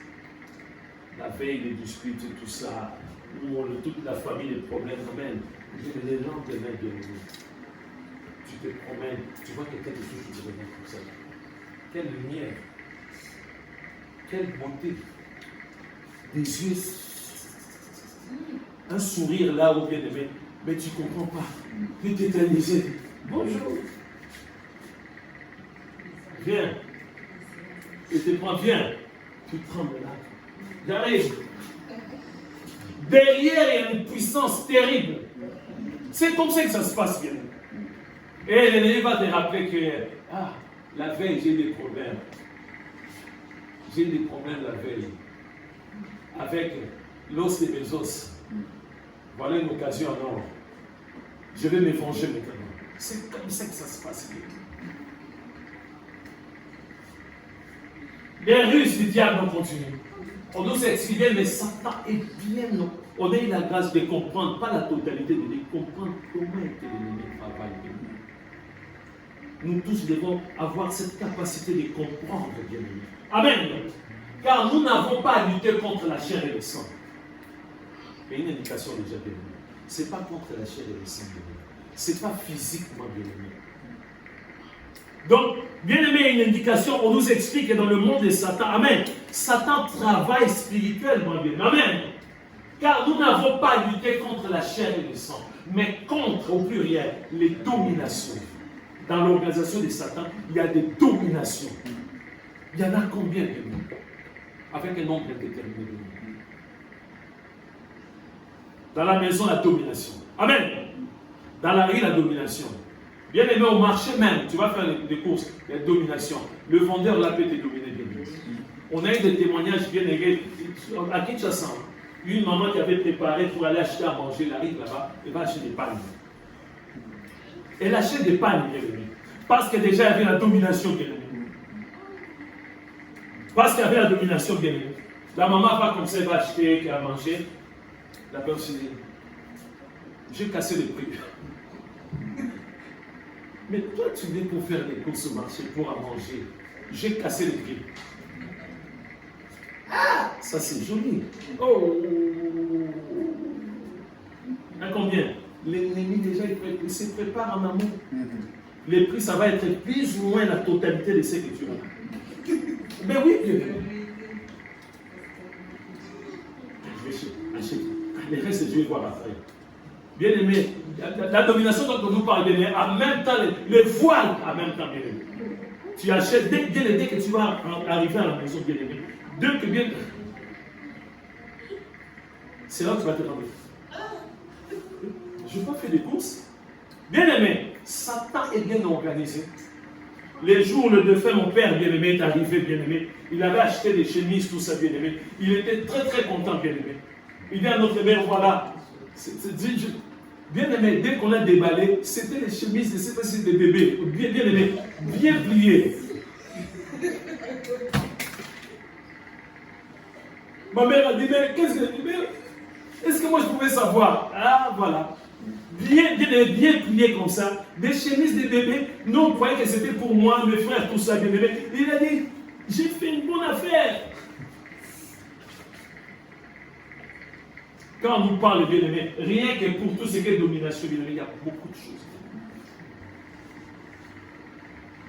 La veille, les disputes, tout ça, où toute la famille, les problèmes, amen. Les lendemains, bien-aimé. Tu te promènes, tu vois quelqu'un qui te remet comme ça. Quelle lumière, quelle beauté, des yeux, un sourire là où bien aimé, mais tu ne comprends pas. Tu t'éternises. Bonjour. Viens. Et te prends, viens. Tu trembles là. J'arrive. Derrière, il y a une puissance terrible. C'est comme ça que ça se passe bien. Et l'ennemi va te rappeler que, la veille, j'ai des problèmes. J'ai des problèmes la veille. Avec l'os de mes os. Voilà une occasion en or. Je vais me venger maintenant. C'est comme ça que ça se passe. Les ruses du diable ont continué. On nous expliquait, mais Satan est bien. On a eu la grâce de comprendre, pas la totalité, mais de comprendre comment est l'ennemi travaille. Nous tous devons avoir cette capacité de comprendre, bien-aimés. Amen. Car nous n'avons pas à lutter contre la chair et le sang. Mais une indication déjà, bien-aimés. Ce n'est pas contre la chair et le sang, bien-aimés. Ce n'est pas physiquement, bien-aimés. Donc, bien-aimés, une indication, on nous explique que dans le monde de Satan, amen, Satan travaille spirituellement, bien-aimés. Amen. Car nous n'avons pas à lutter contre la chair et le sang, mais contre, au pluriel, les dominations. Dans l'organisation de Satan, il y a des dominations. Il y en a combien de nous? Avec un nombre indéterminé. Dans la maison, la domination. Amen. Dans la rue, la domination. Bien aimé, au marché même, tu vas faire des courses, il y a domination. Le vendeur là peut te dominer. On a eu des témoignages bien aimés. À Kinshasa, une maman qui avait préparé pour aller acheter à manger, elle arrive là-bas, elle va acheter des pagnes. Elle achète des pagnes, bien aimé. Parce que déjà, il y avait la domination, bien aimé. Parce qu'il y avait la domination, bien aimé. La maman va comme ça, elle va acheter à manger. La personne dit, j'ai cassé le prix. Mais toi, tu viens pour faire des courses au marché, pour à manger. J'ai cassé le prix. Ah, ça c'est joli. Oh. À combien? L'ennemi déjà, il se prépare en amont. Les prix, ça va être plus ou moins la totalité de ce que tu as. Mais oui, bien. Je vais acheter. Les restes, je vais voir après. Bien aimé, la domination dont on nous parle, bien aimé, en même temps, les voiles, en même temps, bien aimé. Tu achètes, dès que tu vas arriver à la maison, bien aimé, dès que bien. C'est là que tu vas te rendre. Je n'ai pas fait des courses. Bien aimé, Satan est bien organisé. Les jours, le défunt, mon père bien aimé est arrivé, bien aimé. Il avait acheté des chemises, tout ça, bien aimé. Il était très très content, bien aimé. Il dit à notre mère, voilà, Bien aimé, dès qu'on a déballé, c'était les chemises, c'était des bébés, bien aimé, bien pliées. Ma mère a dit, mais qu'est-ce que... Est-ce que moi je pouvais savoir? Ah, voilà. Bien plié comme ça. Des chemises des bébés. Nous, on croyait que c'était pour moi, mes frères, tout ça, bien aimé. Il a dit, j'ai fait une bonne affaire. Quand on nous parle, bien aimé, rien que pour tout ce qui est domination, bien aimé, il y a beaucoup de choses.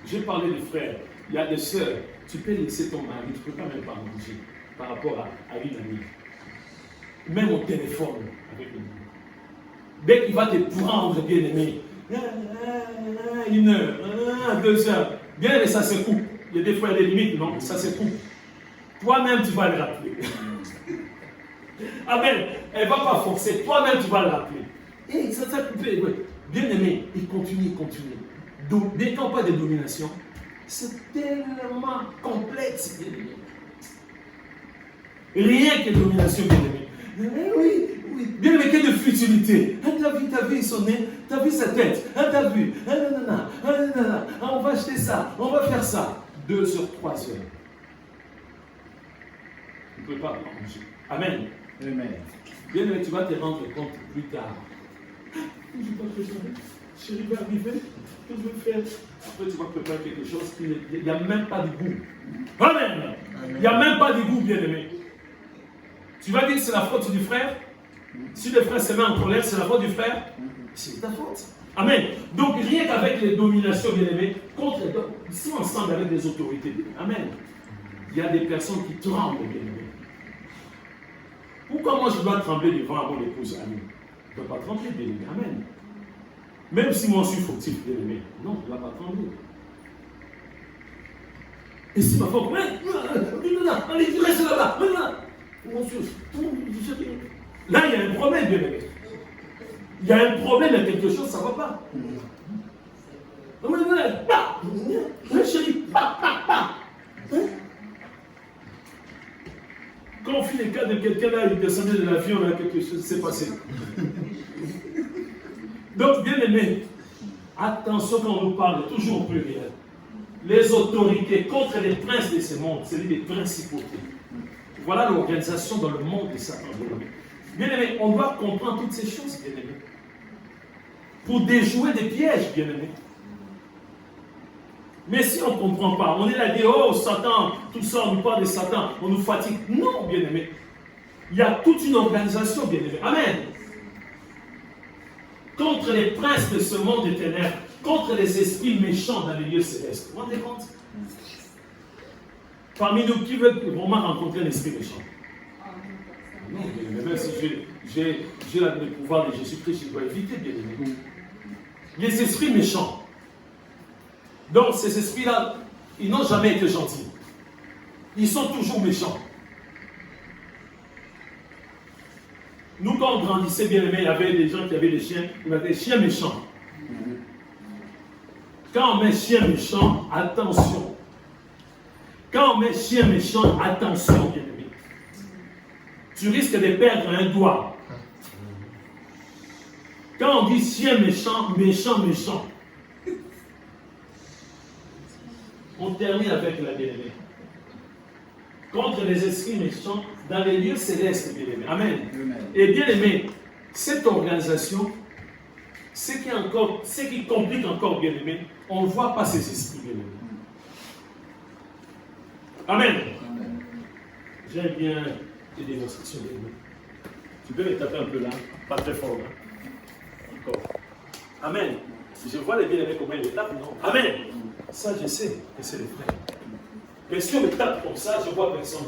J'ai parlé de frères, il y a des sœurs. Tu peux laisser ton mari, tu ne peux pas même pas manger par rapport à une amie. Même au téléphone avec une amie. Dès qu'il va te prendre, bien aimé, 1 heure, 2 heures, bien aimé, ça se coupe. Il y a des fois des limites, non, ça se coupe. Toi-même, tu vas le rappeler. Amen. Elle ne va pas forcer, toi-même, tu vas le rappeler. Et ça s'est coupé. Ouais. Bien aimé, il continue. Donc, dès qu'on parle de domination, c'est tellement complexe, bien aimé. Rien que domination, bien aimé. Oui. Bien aimé, quelle de futilité. T'as vu son nez, t'as vu sa tête, t'as vu. On va acheter ça, on va faire ça. 2 sur 3 heures. Tu ne peux pas manger. Amen. Amen. Bien aimé, tu vas te rendre compte plus tard. Je ne vais pas préparer. Chérie va arriver. Que je vais faire? Après, tu vas préparer quelque chose qui il n'y a même pas de goût. Amen. Il n'y a même pas de goût, bien aimé. Tu vas dire que c'est la faute du frère. Si le frère se met en colère, c'est la faute du frère. C'est ta faute. Amen. Donc, rien qu'avec les dominations, bien aimé, contre les deux, si ensemble avec des autorités, amen. Il y a des personnes qui tremblent, bien aimé. Pourquoi moi je dois trembler devant mon épouse amie? Je ne dois pas trembler, bien aimé. Amen. Même si moi je suis fautif, bien aimé. Non, je ne dois pas trembler. Et si ma femme, allez, reste là-bas, là, il y a un problème, bien aimé. Il y a un problème, il y a quelque chose, ça ne va pas. Chérie, quand on fait les cas de quelqu'un là, il descendait de l'avion, là, quelque chose s'est passé. Donc, bien aimé, attention quand on nous parle, toujours plus bien. Les autorités contre les princes de ce monde, c'est des principautés. Voilà l'organisation dans le monde de Satan. Bien aimé, on doit comprendre toutes ces choses, bien aimé. Pour déjouer des pièges, bien aimé. Mais si on ne comprend pas, on est là à dire, oh Satan, tout ça, on nous parle de Satan, on nous fatigue. Non, bien aimé. Il y a toute une organisation, bien aimé. Amen. Contre les princes de ce monde des ténèbres, contre les esprits méchants dans les lieux célestes. Vous vous rendez compte? Parmi nous, qui veut vraiment rencontrer un esprit méchant? Non, bien aimé. Même si j'ai le pouvoir de Jésus-Christ, je dois éviter, bien aimé. Les esprits méchants. Donc, ces esprits-là, ils n'ont jamais été gentils. Ils sont toujours méchants. Nous, quand on grandissait, bien aimé, il y avait des gens qui avaient des chiens, ils avaient des chiens méchants. Quand on met chien méchant, attention. Quand on met chien méchant, attention, bien aimé. Tu risques de perdre un doigt. Quand on dit chien méchant, méchant. On termine avec la bien-aimée. Contre les esprits méchants dans les lieux célestes, bien-aimés. Amen. Et bien-aimé, cette organisation, ce qui complique encore, bien-aimé, on ne voit pas ces esprits, bien-aimés. Amen. J'aime bien les démonstrations, bien-aimé. Tu peux les taper un peu là, pas très fort là. Encore. Amen. Je vois les bien-aimés comment ils les tapent, non? Amen. Ça, je sais que c'est les frères. Mais si on me tape comme ça, je ne vois personne.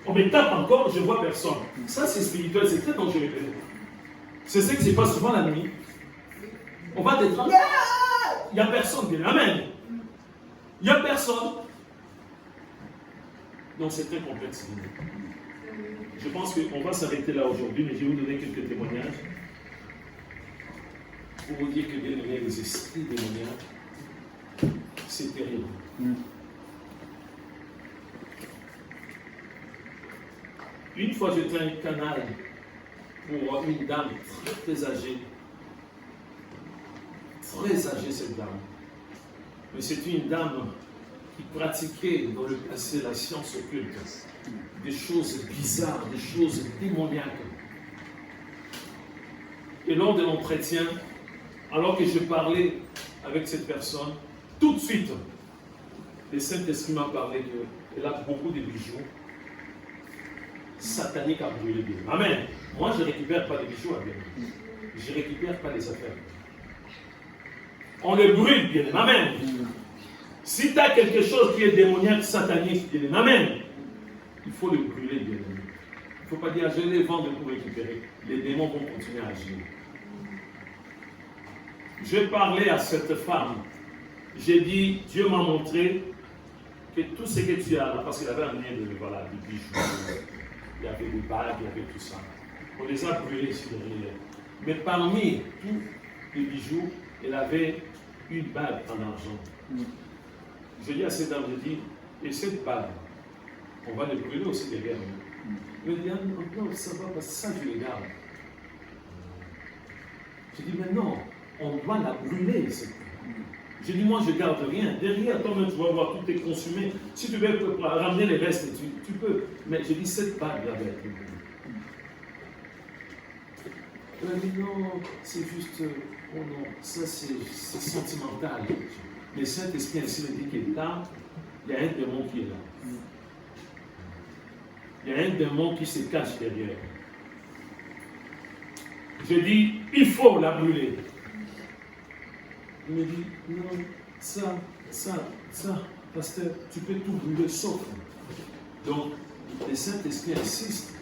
On me tape encore, je ne vois personne. Ça, c'est spirituel, c'est très dangereux. C'est ce qui se passe souvent la nuit. On va te tremper. Il n'y a personne, bien. Amen. Il n'y a personne. Donc, c'est très complexe. Je pense qu'on va s'arrêter là aujourd'hui, mais je vais vous donner quelques témoignages. Pour vous dire que bien aimé, les esprits démoniaques, c'est terrible. Une fois, j'étais à un canal pour une dame très âgée. Très âgée, cette dame. Mais c'est une dame qui pratiquait dans le passé la science occulte, des choses bizarres, des choses démoniaques. Et lors de l'entretien, alors que je parlais avec cette personne, tout de suite, le Saint-Esprit m'a parlé qu'elle a beaucoup de bijoux sataniques à brûler bien. Amen. Moi, je ne récupère pas les bijoux à bien. Je ne récupère pas les affaires. On les brûle bien. Amen. Si tu as quelque chose qui est démoniaque, satanique, bien. Amen. Il faut le brûler bien. Il ne faut pas dire, je vais les vendre pour récupérer. Les démons vont continuer à agir. Je parlais à cette femme. J'ai dit, Dieu m'a montré que tout ce que tu as là, parce qu'il avait amené de bijoux, il y avait des bagues, il y avait tout ça. On les a brûlés sur le riz. Mais parmi tous les bijoux, elle avait une bague en argent. Je dis à cette dame, je dis, et cette bague, on va les brûler aussi derrière nous. Elle me dit, non, ça va, parce que ça, je les garde. Je dis, mais non, on doit la brûler, cette bague. J'ai dit, moi, je ne garde rien. Derrière, toi-même, tu vas voir, tout est consumé. Si tu veux ramener les restes, tu peux. Mais j'ai dit, cette bague, là, elle a dit, non, c'est juste, oh non, ça, c'est sentimental. Mais Saint-Esprit, ainsi me dit qu'il est là, il y a un démon qui est là. Il y a un démon qui se cache derrière. Je dis, il faut la brûler. Il me dit, non, ça, pasteur, tu peux tout brûler sauf. Donc, le Saint-Esprit insiste.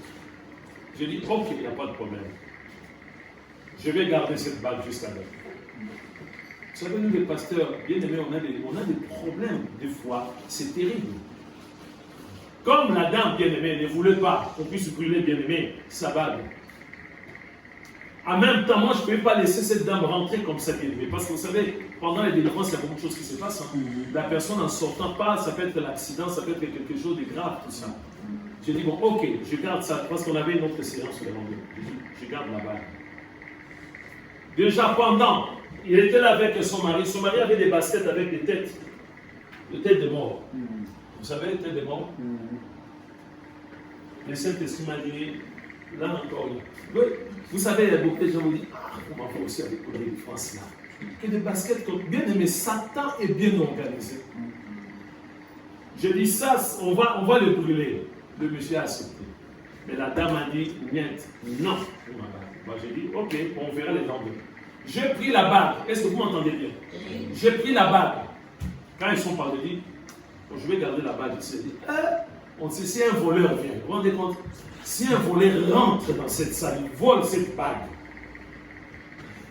Je dis, ok, il n'y a pas de problème. Je vais garder cette bague jusqu'à là. Vous savez, nous les pasteurs, bien aimés, on a des problèmes des fois, c'est terrible. Comme la dame bien aimée ne voulait pas qu'on puisse brûler bien aimé sa bague. En même temps, moi, je ne pouvais pas laisser cette dame rentrer comme ça bien aimée. Parce que vous savez, pendant les délivrances, il y a beaucoup de choses qui se passent. Hein. La personne en sortant pas, ça peut être l'accident, ça peut être quelque chose de grave, tout ça. J'ai dit, bon, ok, je garde ça, parce qu'on avait une autre séance sur les rendez-vous. Je garde la bague. Déjà pendant, il était là avec son mari. Son mari avait des baskets avec des têtes de mort. Vous savez, les têtes de mort. Le Saint-Esprit m'a dit, là encore, oui, vous savez, il y a beaucoup de gens qui me disent, on m'a fait aussi avec les défenses là. Que des baskets comme bien aimé, Satan est bien organisé. Je dis ça, on va le brûler. Le monsieur a accepté. Mais la dame a dit, non. Moi j'ai dit, ok, on verra les lendemains. J'ai pris la bague. Est-ce que vous m'entendez bien? J'ai pris la bague. Quand ils sont partis, dit, je vais garder la bague. On sait, si un voleur vient, vous vous rendez compte? Si un voleur rentre dans cette salle, il vole cette bague,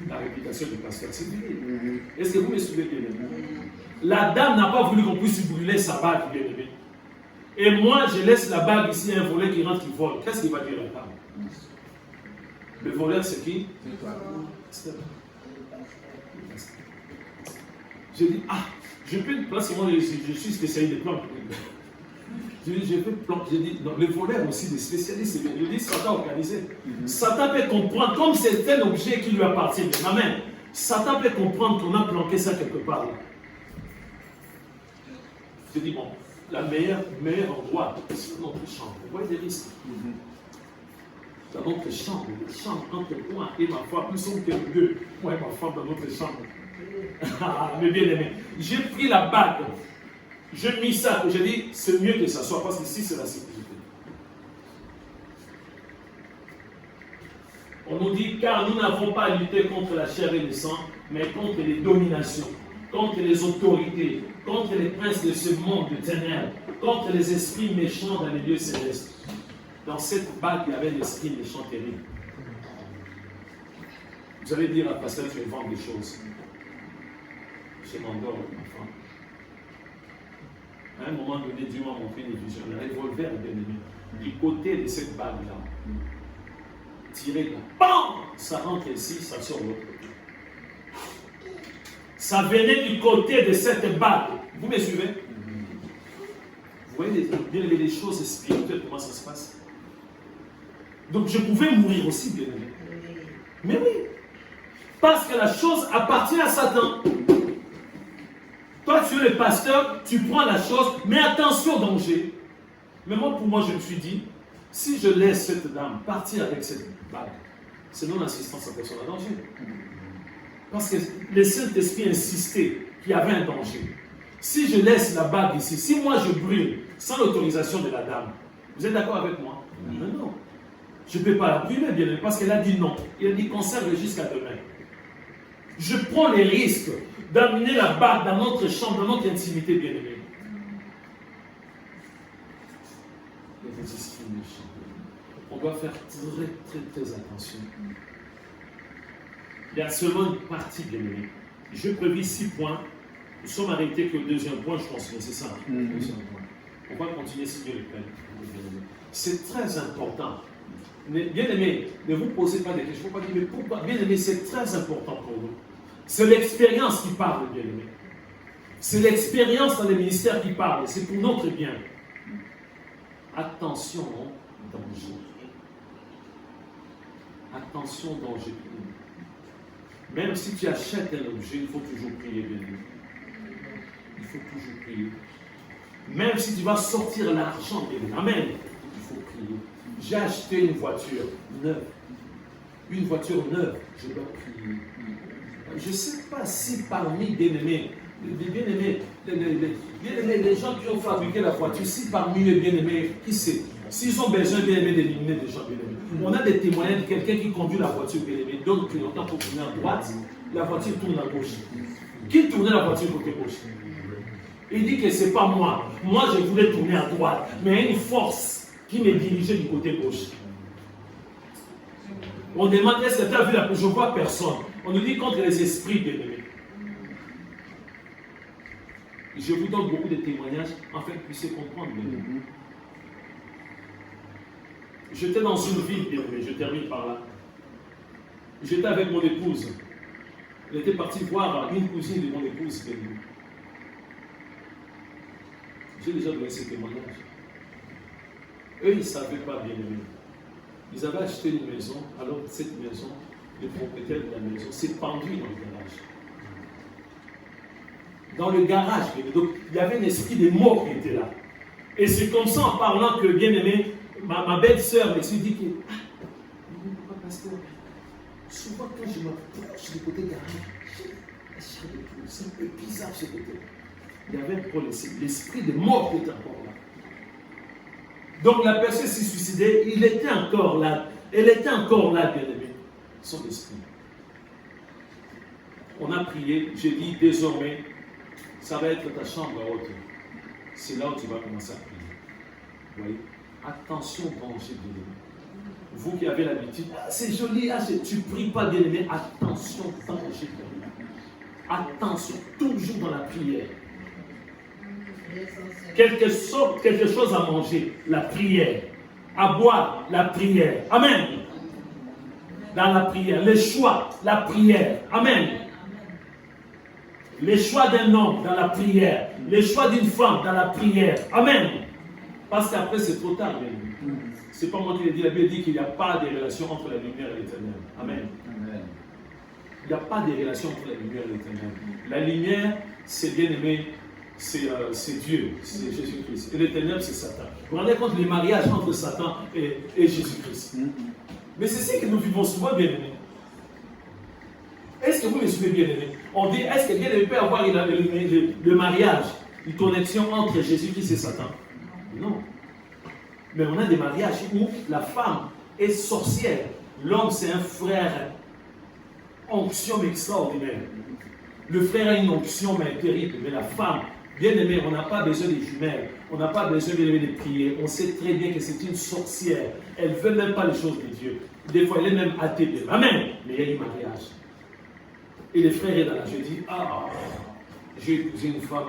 la réputation du pasteur, c'est fini. Est-ce que vous me suivez bien aimé? La dame n'a pas voulu qu'on puisse brûler sa bague, bien aimé. Et moi, je laisse la bague ici, un voleur qui rentre, qui vole. Qu'est-ce qu'il va dire la dame? Le voleur, c'est qui? C'est toi. J'ai dit, je peux, parce que moi, je suis spécialiste des plantes. J'ai dit, je peux planter. J'ai dit, non, les voleurs aussi, des spécialistes, c'est bien. Je dis, Satan organisé. Satan peut comprendre, comme c'est un objet qui lui appartient. Amen. Satan peut comprendre qu'on a planqué ça quelque part là. J'ai dit, bon, la meilleure endroit, c'est notre chambre. Vous voyez des risques. Dans notre chambre, entre moi et ma femme, nous sommes que deux. Moi et ma femme dans notre chambre. Mais bien aimé, j'ai pris la bague, j'ai mis ça, j'ai dit, c'est mieux que ça soit, parce que ici c'est la sécurité. On nous dit, car nous n'avons pas à lutter contre la chair et le sang, mais contre les dominations, contre les autorités, contre les princes de ce monde de ténèbres, contre les esprits méchants dans les lieux célestes. Dans cette bague, il y avait l'esprit méchant terrible. Vous allez dire à pasteur, je vais vendre des choses. Je m'endors avec ma femme. À un moment donné, Dieu m'a montré une vision. Le revolver, bien aimé, du côté de cette bague-là, tiré là, bam, ça rentre ici, ça sort de l'autre côté. Ça venait du côté de cette bague. Vous me suivez? Vous voyez bien les choses spirituelles, comment ça se passe? Donc je pouvais mourir aussi, bien aimé. Mais oui. Parce que la chose appartient à Satan. Toi, tu es le pasteur, tu prends la chose, mais attention au danger. Mais moi, pour moi, je me suis dit, si je laisse cette dame partir avec cette bague, c'est non-assistance à personne à danger. Parce que le Saint-Esprit insistait qu'il y avait un danger. Si je laisse la bague ici, si moi je brûle sans l'autorisation de la dame, vous êtes d'accord avec moi? Non. Je ne peux pas la brûler, bien aimé, parce qu'elle a dit non. Il a dit conserve jusqu'à demain. Je prends les risques d'amener la bague dans notre chambre, dans notre intimité, bien aimé. Les esprits méchants. On doit faire très attention. Il y a seulement une partie, bien aimé. Je prévis 6 points. Nous sommes arrêtés que le deuxième point, je pense, c'est ça. Deuxième point. On va continuer si Dieu le plaît. C'est très important. Bien aimé, ne vous posez pas des questions. Il ne faut pas dire, mais pourquoi? Bien aimé, c'est très important pour nous. C'est l'expérience qui parle, bien aimé. C'est l'expérience dans les ministères qui parle. C'est pour notre bien. Attention au danger. Attention au danger. Même si tu achètes un objet, il faut toujours prier, bien aimé. Il faut toujours prier. Même si tu vas sortir l'argent, bien aimé. Amen. Il faut prier. J'ai acheté une voiture neuve. Une voiture neuve. Je dois prier. Je ne sais pas si parmi bien-aimés, les gens qui ont fabriqué la voiture, si parmi les bien-aimés, qui sait, s'ils ont besoin bien-aimés d'éliminer des gens bien-aimés. On a des témoignages de quelqu'un qui conduit la voiture bien-aimée, donc plus longtemps pour tourner à droite, la voiture tourne à gauche. Qui tournait la voiture côté gauche? Il dit que ce n'est pas moi. Moi, je voulais tourner à droite, mais il y a une force qui me dirigeait du côté gauche. On demande, est-ce que tu as vu la... Je ne vois personne. On nous dit contre les esprits bien-aimés. Je vous donne beaucoup de témoignages afin que vous puissiez comprendre. J'étais dans une ville bien-aimée, je termine par là. J'étais avec mon épouse. Elle était partie voir une cousine de mon épouse bien-aimée. J'ai déjà donné ces témoignages. Eux, ils ne savaient pas bien-aimé. Ils avaient acheté une maison, alors cette maison, le propriétaire de la maison s'est pendu dans le garage. Dans le garage, donc il y avait un esprit de mort qui était là. Et c'est comme ça, en parlant que, bien aimé, ma belle-sœur me s'est dit que, pourquoi pasteur, souvent quand je m'approche du côté garage, c'est un peu bizarre ce côté. Il y avait encore l'esprit de mort qui était encore là. Donc la personne s'est suicidée, il était encore là, elle était encore là, bien aimé, son esprit. On a prié, j'ai dit désormais, ça va être ta chambre haute. C'est là où tu vas commencer à prier. Vous voyez? Attention au danger, bien aimé. Vous qui avez l'habitude, c'est joli, tu ne pries pas, bien aimé, attention au danger, bien aimé. Attention, toujours dans la prière. Quelque chose à manger, la prière. À boire, la prière. Amen. Dans la prière. Les choix, la prière. Amen. Les choix d'un homme dans la prière. Les choix d'une femme dans la prière. Amen. Parce qu'après, c'est trop tard. Ce n'est pas moi qui l'ai dit. La Bible dit qu'il n'y a pas de relation entre la lumière et l'éternel. Amen. Il n'y a pas de relation entre la lumière et l'éternel. La lumière, c'est bien aimé. C'est Dieu, c'est Jésus-Christ. Et les ténèbres, c'est Satan. Vous vous rendez compte les mariages entre Satan et Jésus-Christ. Mais c'est ce que nous vivons souvent, bien-aimés. Est-ce que vous me suivez, bien-aimés? On dit, est-ce que bien-aimé peut avoir le mariage, une connexion entre Jésus-Christ et Satan? Non. Mais on a des mariages où la femme est sorcière. L'homme, c'est un frère. Onction extraordinaire. Le frère a une onction, mais terrible. Mais la femme, bien aimée, on n'a pas besoin des jumelles. On n'a pas besoin de prier. On sait très bien que c'est une sorcière. Elle ne veut même pas les choses de Dieu. Des fois, elle est même athée. Amen. Mais il y a eu mariage. Et le frère est là. Je dis, j'ai épousé une femme.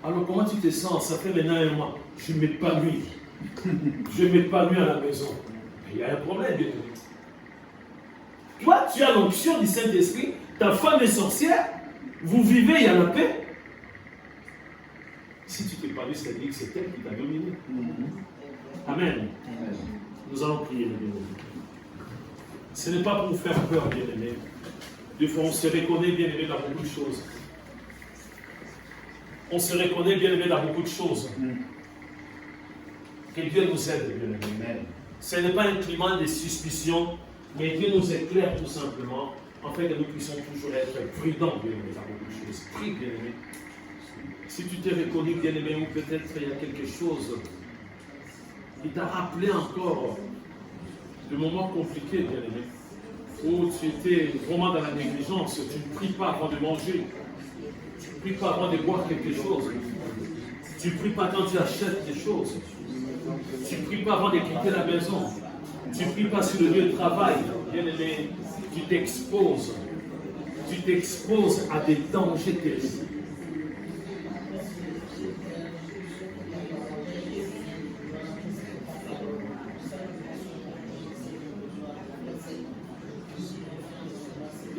Alors, comment tu te sens? Ça fait maintenant un mois. Je m'épanouis. Je m'épanouis à la maison. Il y a un problème, bien aimé. Toi, tu as l'onction du Saint-Esprit, ta femme est sorcière, vous vivez, il y a la paix. Si tu t'es parlé, c'est-à-dire que c'est elle qui t'a dominé. Amen. Nous allons prier, les bien-aimés. Ce n'est pas pour vous faire peur, bien-aimés. Des fois, on se reconnaît, bien-aimés, dans beaucoup de choses. On se reconnaît, bien-aimés, dans beaucoup de choses. Que Dieu nous aide, bien-aimés. Ce n'est pas un climat de suspicion, mais Dieu nous éclaire tout simplement, afin que nous puissions toujours être prudents, bien-aimés, dans beaucoup de choses. Prie, bien-aimés. Si tu t'es reconnu, bien-aimé, ou peut-être il y a quelque chose qui t'a rappelé encore de moments compliqués, bien-aimé, où tu étais vraiment dans la négligence, tu ne pries pas avant de manger, tu ne pries pas avant de boire quelque chose, tu ne pries pas quand tu achètes des choses, tu ne pries pas avant de quitter la maison, tu ne pries pas sur le lieu de travail, bien-aimé, tu t'exposes à des dangers terribles.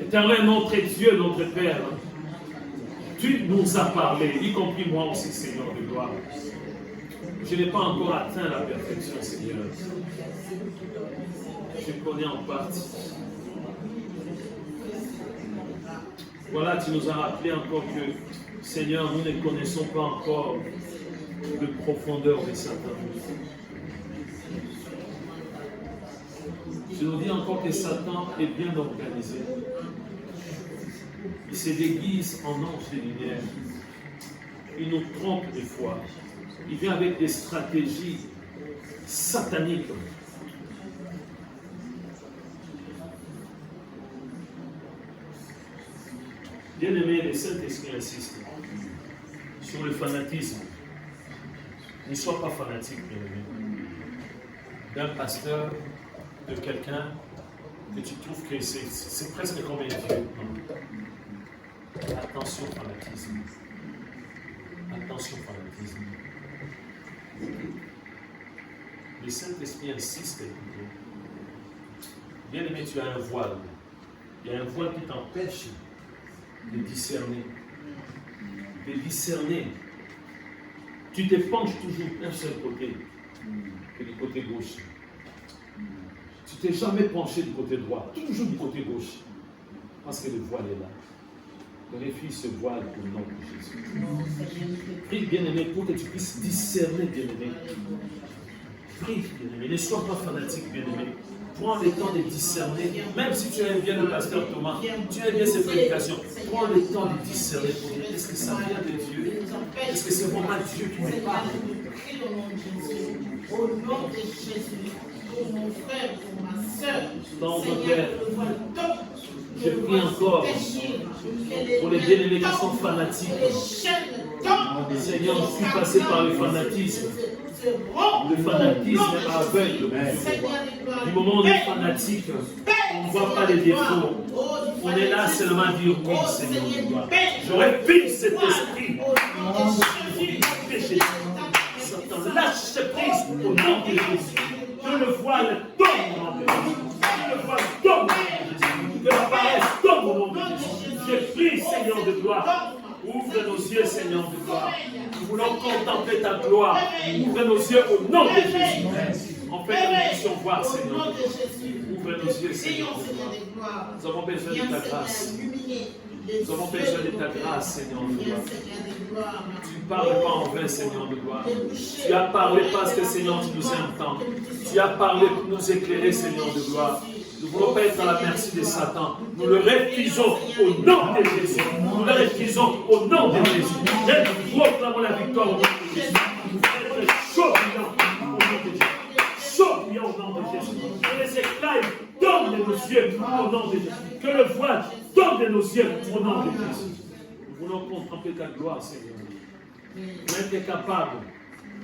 Éternel, notre Dieu, notre Père, tu nous as parlé, y compris moi aussi, Seigneur de gloire. Je n'ai pas encore atteint la perfection, Seigneur. Je connais en partie. Voilà, tu nous as rappelé encore que, Seigneur, nous ne connaissons pas encore de profondeur de Satan. Je nous dis encore que Satan est bien organisé. Il se déguise en ange de lumière. Il nous trompe des fois. Il vient avec des stratégies sataniques. Bien-aimé, le Saint-Esprit insiste sur le fanatisme. Ne sois pas fanatique, bien-aimé. D'un pasteur, de quelqu'un que tu trouves que c'est presque comme un Dieu. Attention au fanatisme. Attention au fanatisme. Le Saint-Esprit insiste. Bien aimé, tu as un voile. Il y a un voile qui t'empêche de discerner. De discerner. Tu te penches toujours d'un seul côté que du côté gauche. Tu ne t'es jamais penché du côté droit, toujours du côté gauche. Parce que le voile est là. Glorifie ce voile au nom de Jésus. Prie, bien-aimé, pour que tu puisses discerner, bien-aimé. Prie, bien-aimé. Ne sois pas fanatique, bien-aimé. Prends le temps de discerner. Même si tu aimes bien le pasteur Thomas, tu aimes bien ses prédications, prends le temps de discerner pour dire, est-ce que ça vient de Dieu? Est-ce que c'est vraiment Dieu qui me parle? Au nom de Jésus, pour mon frère, pour ma soeur, Seigneur, je prie encore pour les bien-aimés qui sont fanatiques. Seigneur, je suis passé par le fanatisme. Le fanatisme est aveugle. Du moment où on est fanatique, on ne voit pas les défauts. On est là seulement à dire oui, Seigneur. J'aurais vu cet esprit. Satan, lâche prise au nom de Jésus. Que le voile tombe au nom de Jésus. Que le voile tombe au nom de Jésus. Que la paresse tombe au nom de Jésus. Je prie, Seigneur de gloire. Ouvre nos yeux, Seigneur de gloire. Nous voulons contempler ta gloire. Ouvre nos yeux au nom de Jésus. En fait, nous puissions voir, Seigneur. Ouvre nos yeux, Seigneur de gloire. Nous avons besoin de ta grâce. Nous avons besoin de ta grâce, Seigneur de gloire. Tu ne parles pas en vain, Seigneur de gloire. Tu as parlé parce que, Seigneur, tu nous aimes tant. Tu as parlé pour nous éclairer, Seigneur de gloire. Nous ne voulons pas être à la merci de Satan. Nous le refusons au nom de Jésus. Nous le refusons au nom de Jésus. Et nous proclamons la victoire au nom de Jésus. Chaud brillant au nom de Jésus. Chaud brillant au nom de Jésus. Que les éclairs tombent de nos yeux au nom de Jésus. Que le voile tombe de nos yeux au nom de Jésus. Nous voulons contempler ta gloire, Seigneur. Nous être capable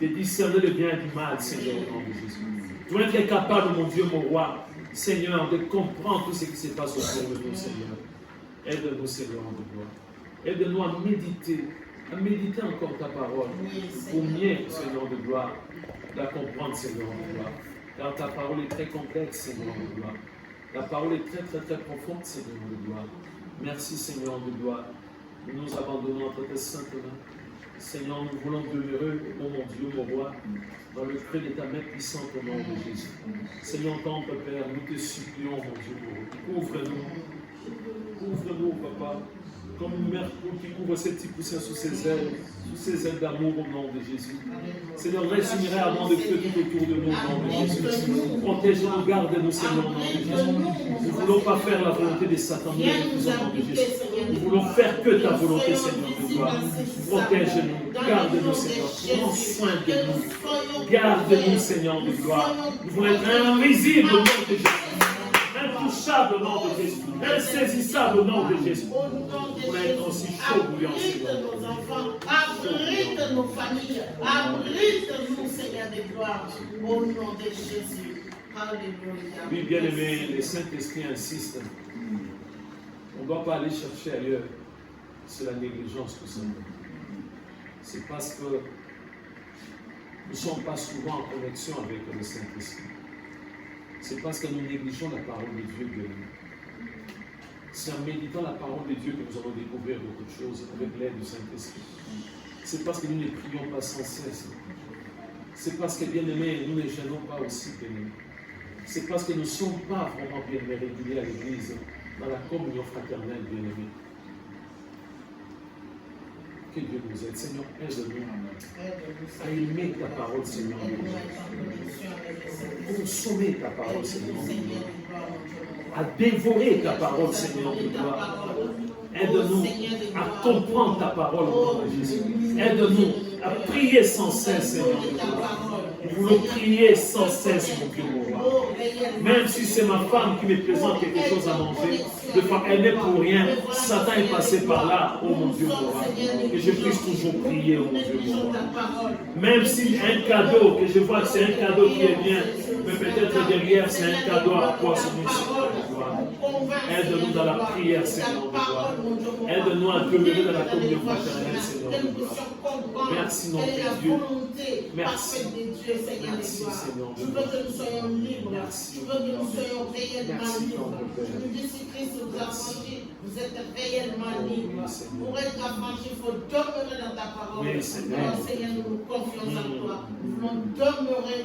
de discerner le bien et du mal, Seigneur, au nom de Jésus. Nous être capable, mon Dieu, mon roi, Seigneur, de comprendre tout ce qui se passe autour de nous, Seigneur. Aide-nous, Seigneur, de gloire. Aide-nous à méditer encore ta parole, pour mieux, Seigneur de gloire, la comprendre, Seigneur de gloire. Car ta parole est très complexe, Seigneur de gloire. La parole est très, très, très profonde, Seigneur de gloire. Merci, Seigneur de gloire. Nous nous abandonnons entre tes saintes mains. Seigneur, nous voulons demeurer, oh mon Dieu, mon roi, dans le creux de ta main puissante au nom de Jésus. Seigneur, tendre Père, nous te supplions, mon Dieu, mon roi. Ouvre-nous. Ouvre-nous, Papa. Comme une mère qui couvre ses petits poussins sous ses ailes d'amour au nom de Jésus. Seigneur, reste une avant de feu tout autour de nous au nom de Jésus. Protège-nous, garde-nous, Seigneur, au nom de Jésus. Nous ne voulons pas faire la volonté de Satan, mais au nom de Jésus. Nous voulons faire que ta volonté, Seigneur, de gloire. Protège-nous, garde-nous, Seigneur. Prends soin de nous. Garde-nous, Seigneur, de gloire. Nous voulons être invisibles au nom de Jésus. Intouchable au nom de Jésus, insaisissable au nom de Jésus. Pour être aussi chaud bouillant, Seigneur. Abrite nos enfants, abrite nos familles, abrite-nous, Seigneur de gloire, au nom de Jésus. Alléluia. Oui, bien-aimé, le Saint-Esprit insiste. On ne doit pas aller chercher ailleurs. C'est la négligence, tout simplement. C'est parce que nous ne sommes pas souvent en connexion avec le Saint-Esprit. C'est parce que nous négligeons la parole de Dieu de nous. C'est en méditant la parole de Dieu que nous allons découvrir beaucoup de choses avec l'aide du Saint-Esprit. C'est parce que nous ne prions pas sans cesse. C'est parce que, bien-aimés, nous ne gênons pas aussi, bien-aimés. C'est parce que nous ne sommes pas vraiment bien-aimés réguliers à l'Église, dans la communion fraternelle, bien-aimés. Que Dieu nous aide. Seigneur, aide-nous à aimer ta parole, Seigneur. Consommer ta parole, Seigneur. À dévorer ta parole, Seigneur. Aide-nous à comprendre ta parole au nom de Jésus. Aide-nous à prier sans cesse, Seigneur. Nous voulons prier sans cesse, mon Dieu, mon roi. Même si c'est ma femme qui me présente quelque chose à manger, de fois elle n'est pour rien, Satan est passé par là, oh mon Dieu, mon roi. Que je puisse toujours prier, oh mon Dieu, mon roi. Même si un cadeau, que je vois que c'est un cadeau qui est bien, mais peut-être derrière c'est un cadeau à poissonner, Seigneur de gloire. Aide-nous dans la prière, Seigneur de gloire. Aide-nous à demeurer dans la communion fraternelle, Seigneur de gloire. Merci, notre Dieu. Merci. Merci, Seigneur. Je veux que nous soyons libres. Je veux que nous soyons réellement libres. Jésus-Christ nous a affranchis. Vous êtes réellement libres. Pour être affranchis, il faut demeurer dans ta parole. Oui, Seigneur. Alors, Seigneur, nous nous confions en toi. Nous voulons demeurer,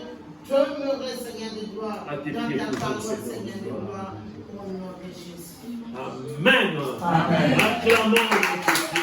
Seigneur de gloire, dans ta parole, Seigneur de gloire. Au nom de Jésus. Amen. Acclamons notre Dieu.